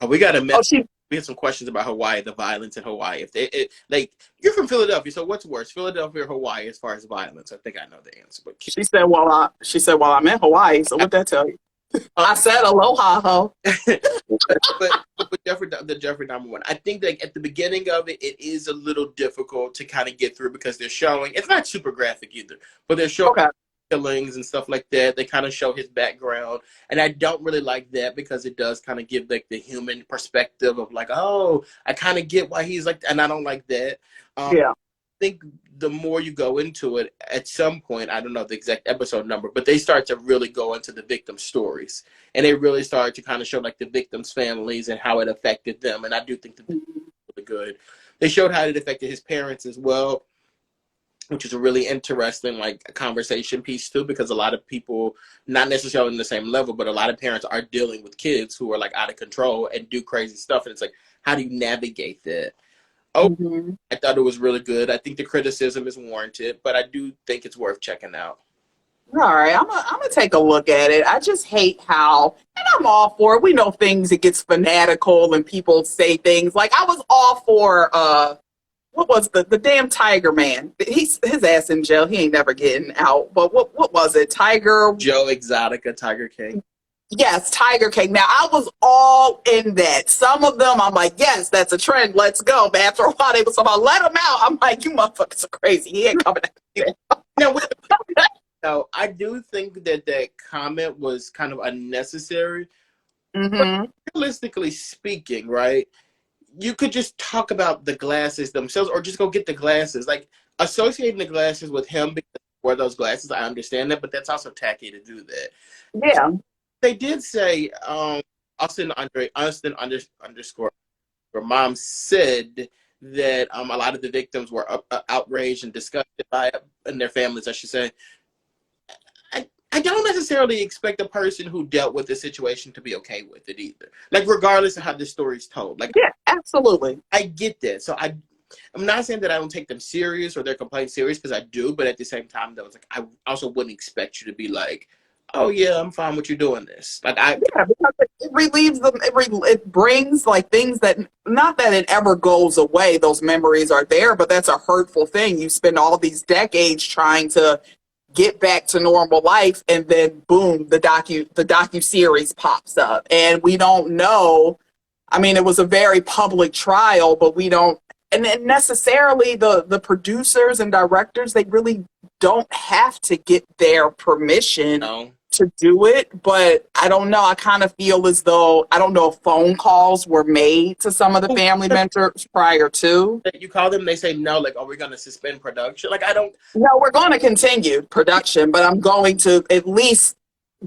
[SPEAKER 2] Oh, we got we had some questions about Hawaii, the violence in Hawaii. If like, you're from Philadelphia, so what's worse, Philadelphia or Hawai as far as violence? I think I know the answer. But
[SPEAKER 1] she said, well, I'm in Hawaii, so what'd that tell you? I said aloha, ho.
[SPEAKER 2] but the Jeffrey Dahmer one, I think that at the beginning of it, it is a little difficult to kind of get through because they're showing, it's not super graphic either, but they're showing killings and stuff like that. They kind of show his background, and I don't really like that because it does kind of give like the human perspective of like, oh, I kind of get why he's like, and I don't like that.
[SPEAKER 1] Yeah.
[SPEAKER 2] I think the more you go into it, at some point, I don't know the exact episode number, but they start to really go into the victim stories, and they really start to kind of show like the victims' families and how it affected them. And I do think that they're really good. They showed how it affected his parents as well, which is a really interesting like conversation piece too, because a lot of people, not necessarily on the same level, but a lot of parents are dealing with kids who are like out of control and do crazy stuff, and it's like, how do you navigate that? Oh, I thought it was really good. I think the criticism is warranted, but I do think it's worth checking out.
[SPEAKER 1] All right, I'm gonna take a look at it. I just hate how, and I'm all for it. We know things, it gets fanatical and people say things like, I was all for what was the damn Tiger Man? He's his ass in jail. He ain't never getting out. But what was it? Tiger
[SPEAKER 2] Joe Exotica, Tiger King.
[SPEAKER 1] Yes, Tiger King. Now, I was all in that. Some of them, I'm like, yes, that's a trend. Let's go. But after a while, they was about, let him out. I'm like, you motherfuckers are crazy. He ain't coming out.
[SPEAKER 2] No, I do think that that comment was kind of unnecessary.
[SPEAKER 1] Mm-hmm.
[SPEAKER 2] Realistically speaking, right? You could just talk about the glasses themselves, or just go get the glasses. Like associating the glasses with him because he wore those glasses, I understand that, but that's also tacky to do that.
[SPEAKER 1] Yeah.
[SPEAKER 2] They did say, Austin underscore her mom said that a lot of the victims were outraged and disgusted by it, and their families, I should say. I don't necessarily expect a person who dealt with the situation to be okay with it either. Like, regardless of how this story's told. Like,
[SPEAKER 1] Yeah, absolutely.
[SPEAKER 2] I get that. So I'm not saying that I don't take them serious or their complaints serious, because I do, but at the same time, that was like, I also wouldn't expect you to be like, oh yeah, I'm fine with you doing this. Like,
[SPEAKER 1] Yeah, because it relieves them. It brings like things that, not that it ever goes away. Those memories are there, but that's a hurtful thing. You spend all these decades trying to get back to normal life, and then boom, the docu series pops up, and we don't know. I mean, it was a very public trial, but we don't, and then necessarily the producers and directors, they really don't have to get their permission
[SPEAKER 2] no.
[SPEAKER 1] to do it. But I don't know. I kind of feel as though, I don't know if phone calls were made to some of the family mentors prior to.
[SPEAKER 2] You call them, they say no, like, are we going to suspend production? Like, I don't.
[SPEAKER 1] No, we're going to continue production, but I'm going to at least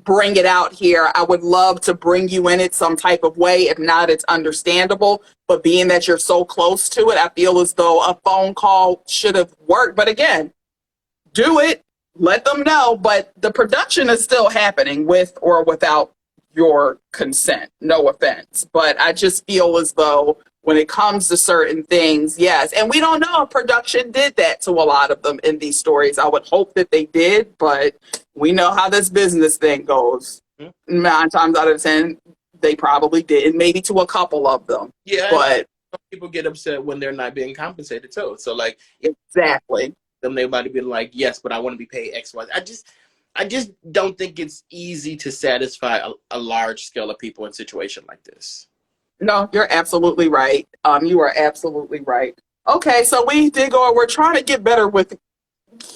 [SPEAKER 1] bring it out here. I would love to bring you in it some type of way. If not, it's understandable. But being that you're so close to it, I feel as though a phone call should have worked. But again, do it. Let them know. But the production is still happening with or without your consent. No offense. But I just feel as though when it comes to certain things, yes. And we don't know if production did that to a lot of them in these stories. I would hope that they did, but we know how this business thing goes. 9 times out of 10, they probably did, and maybe to a couple of them.
[SPEAKER 2] Yeah,
[SPEAKER 1] but
[SPEAKER 2] people get upset when they're not being compensated too. So like,
[SPEAKER 1] exactly,
[SPEAKER 2] them, they might be like, yes, but I want to be paid X, Y. I just don't think it's easy to satisfy a large scale of people in a situation like this.
[SPEAKER 1] No, you're absolutely right. You are absolutely right. Okay, so we did go. We're trying to get better with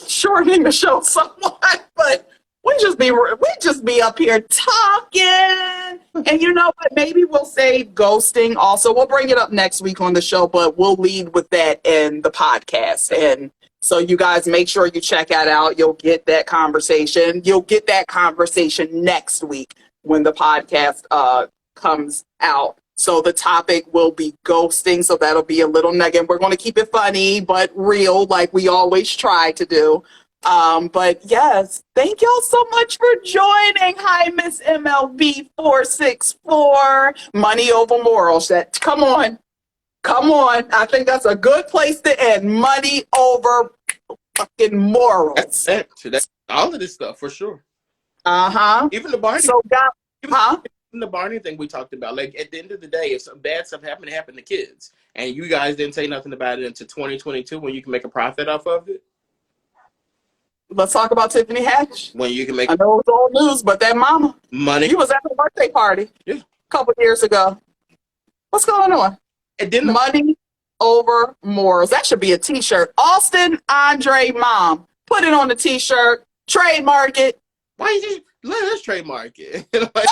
[SPEAKER 1] shortening the show somewhat, but we just be up here talking. And you know what? Maybe we'll save ghosting also. We'll bring it up next week on the show, but we'll lead with that in the podcast. And so you guys make sure you check that out. You'll get that conversation. You'll get that conversation next week when the podcast comes out. So the topic will be ghosting. So that'll be a little nugget. We're going to keep it funny, but real, like we always try to do. But yes, thank y'all so much for joining. Hi, Miss MLB 464. Money over morals. Come on. I think that's a good place to end. Money over fucking morals.
[SPEAKER 2] That's all of this stuff for sure. Even the Barney.
[SPEAKER 1] So,
[SPEAKER 2] the Barney thing we talked about, like at the end of the day, if some bad stuff happened, it happened to kids, and you guys didn't say nothing about it until 2022 when you can make a profit off of it.
[SPEAKER 1] Let's talk about Tiffany Haddish.
[SPEAKER 2] When you can make,
[SPEAKER 1] I know it was old news, but that mama,
[SPEAKER 2] money.
[SPEAKER 1] He was at her birthday party a couple years ago. What's going on? Money over morals. That should be a t-shirt. Austin Andre mom. Put it on the t-shirt. Trademark it.
[SPEAKER 2] Why you just let us trademark it? Like,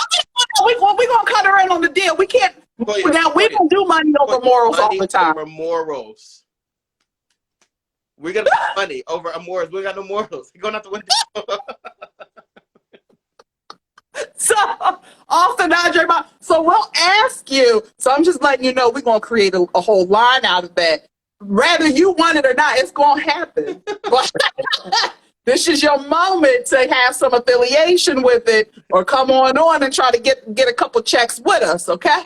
[SPEAKER 1] We gonna cut her in on the deal. We can't. Now we don't do money over morals all the time.
[SPEAKER 2] Over morals. We're gonna put money over our morals. We got no morals. We're going out the window.
[SPEAKER 1] So off the non-trademark. So we'll ask you. So I'm just letting you know we're gonna create a whole line out of that. Whether you want it or not, it's gonna happen. But this is your moment to have some affiliation with it, or come on and try to get a couple checks with us, okay?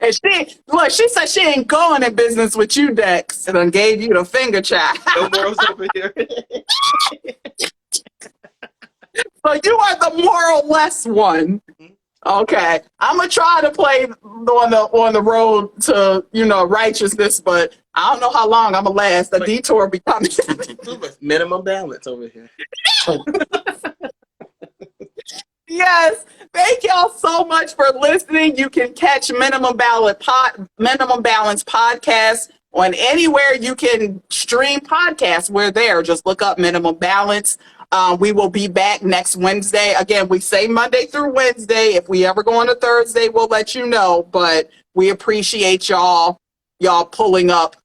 [SPEAKER 1] And she said she ain't going in business with you, Dex, and gave you the finger child.
[SPEAKER 2] No morals over here.
[SPEAKER 1] So you are the moral-less one. Okay, I'm gonna try to play on the road to righteousness, but I don't know how long I'm gonna last. The detour becoming
[SPEAKER 2] minimum balance over here.
[SPEAKER 1] Yes, thank y'all so much for listening. You can catch Minimum Balance podcast on anywhere you can stream podcasts. We're there. Just look up Minimum Balance. We will be back next Wednesday. Again, we say Monday through Wednesday. If we ever go on a Thursday, we'll let you know. But we appreciate y'all pulling up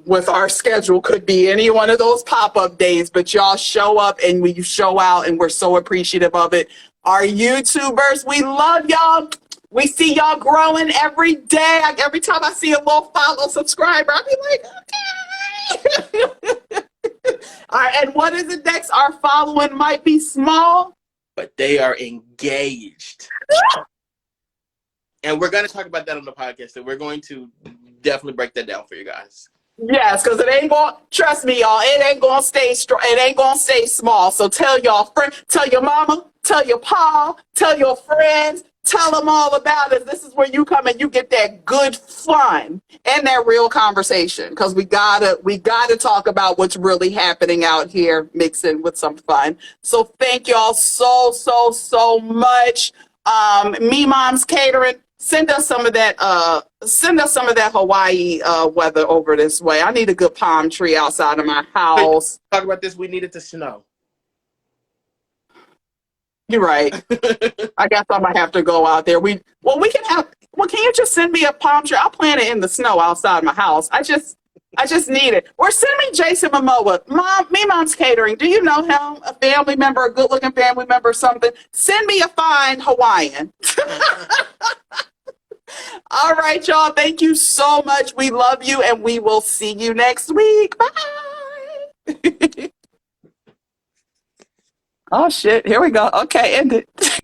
[SPEAKER 1] with our schedule. Could be any one of those pop-up days, but y'all show up and we show out, and we're so appreciative of it. Our YouTubers, we love y'all. We see y'all growing every day. Every time I see a little follow subscriber, I'll be like, okay. All right, and what is it, Dex? Our following might be small,
[SPEAKER 2] but they are engaged. And we're going to talk about that on the podcast. So we're going to definitely break that down for you guys.
[SPEAKER 1] Yes, because it ain't going. Trust me, y'all. It ain't going to stay strong. It ain't going to stay small. So tell y'all friend, tell your mama, tell your pa, tell your friends, tell them all about it. This is where you come and you get that good fun and that real conversation. Because we gotta talk about what's really happening out here, mixing with some fun. So thank y'all so much. Me Mom's Catering. Send us some of that Hawaii weather over this way. I need a good palm tree outside of my house.
[SPEAKER 2] Talk about this. We need it to snow.
[SPEAKER 1] You're right. I guess I might have to go out there. Can you just send me a palm tree? I'll plant it in the snow outside my house. I just need it. Or send me Jason Momoa. Mom's Catering. Do you know him? A family member, a good looking family member or something? Send me a fine Hawaiian. All right, y'all. Thank you so much. We love you, and we will see you next week. Bye. Oh, shit. Here we go. Okay, end it.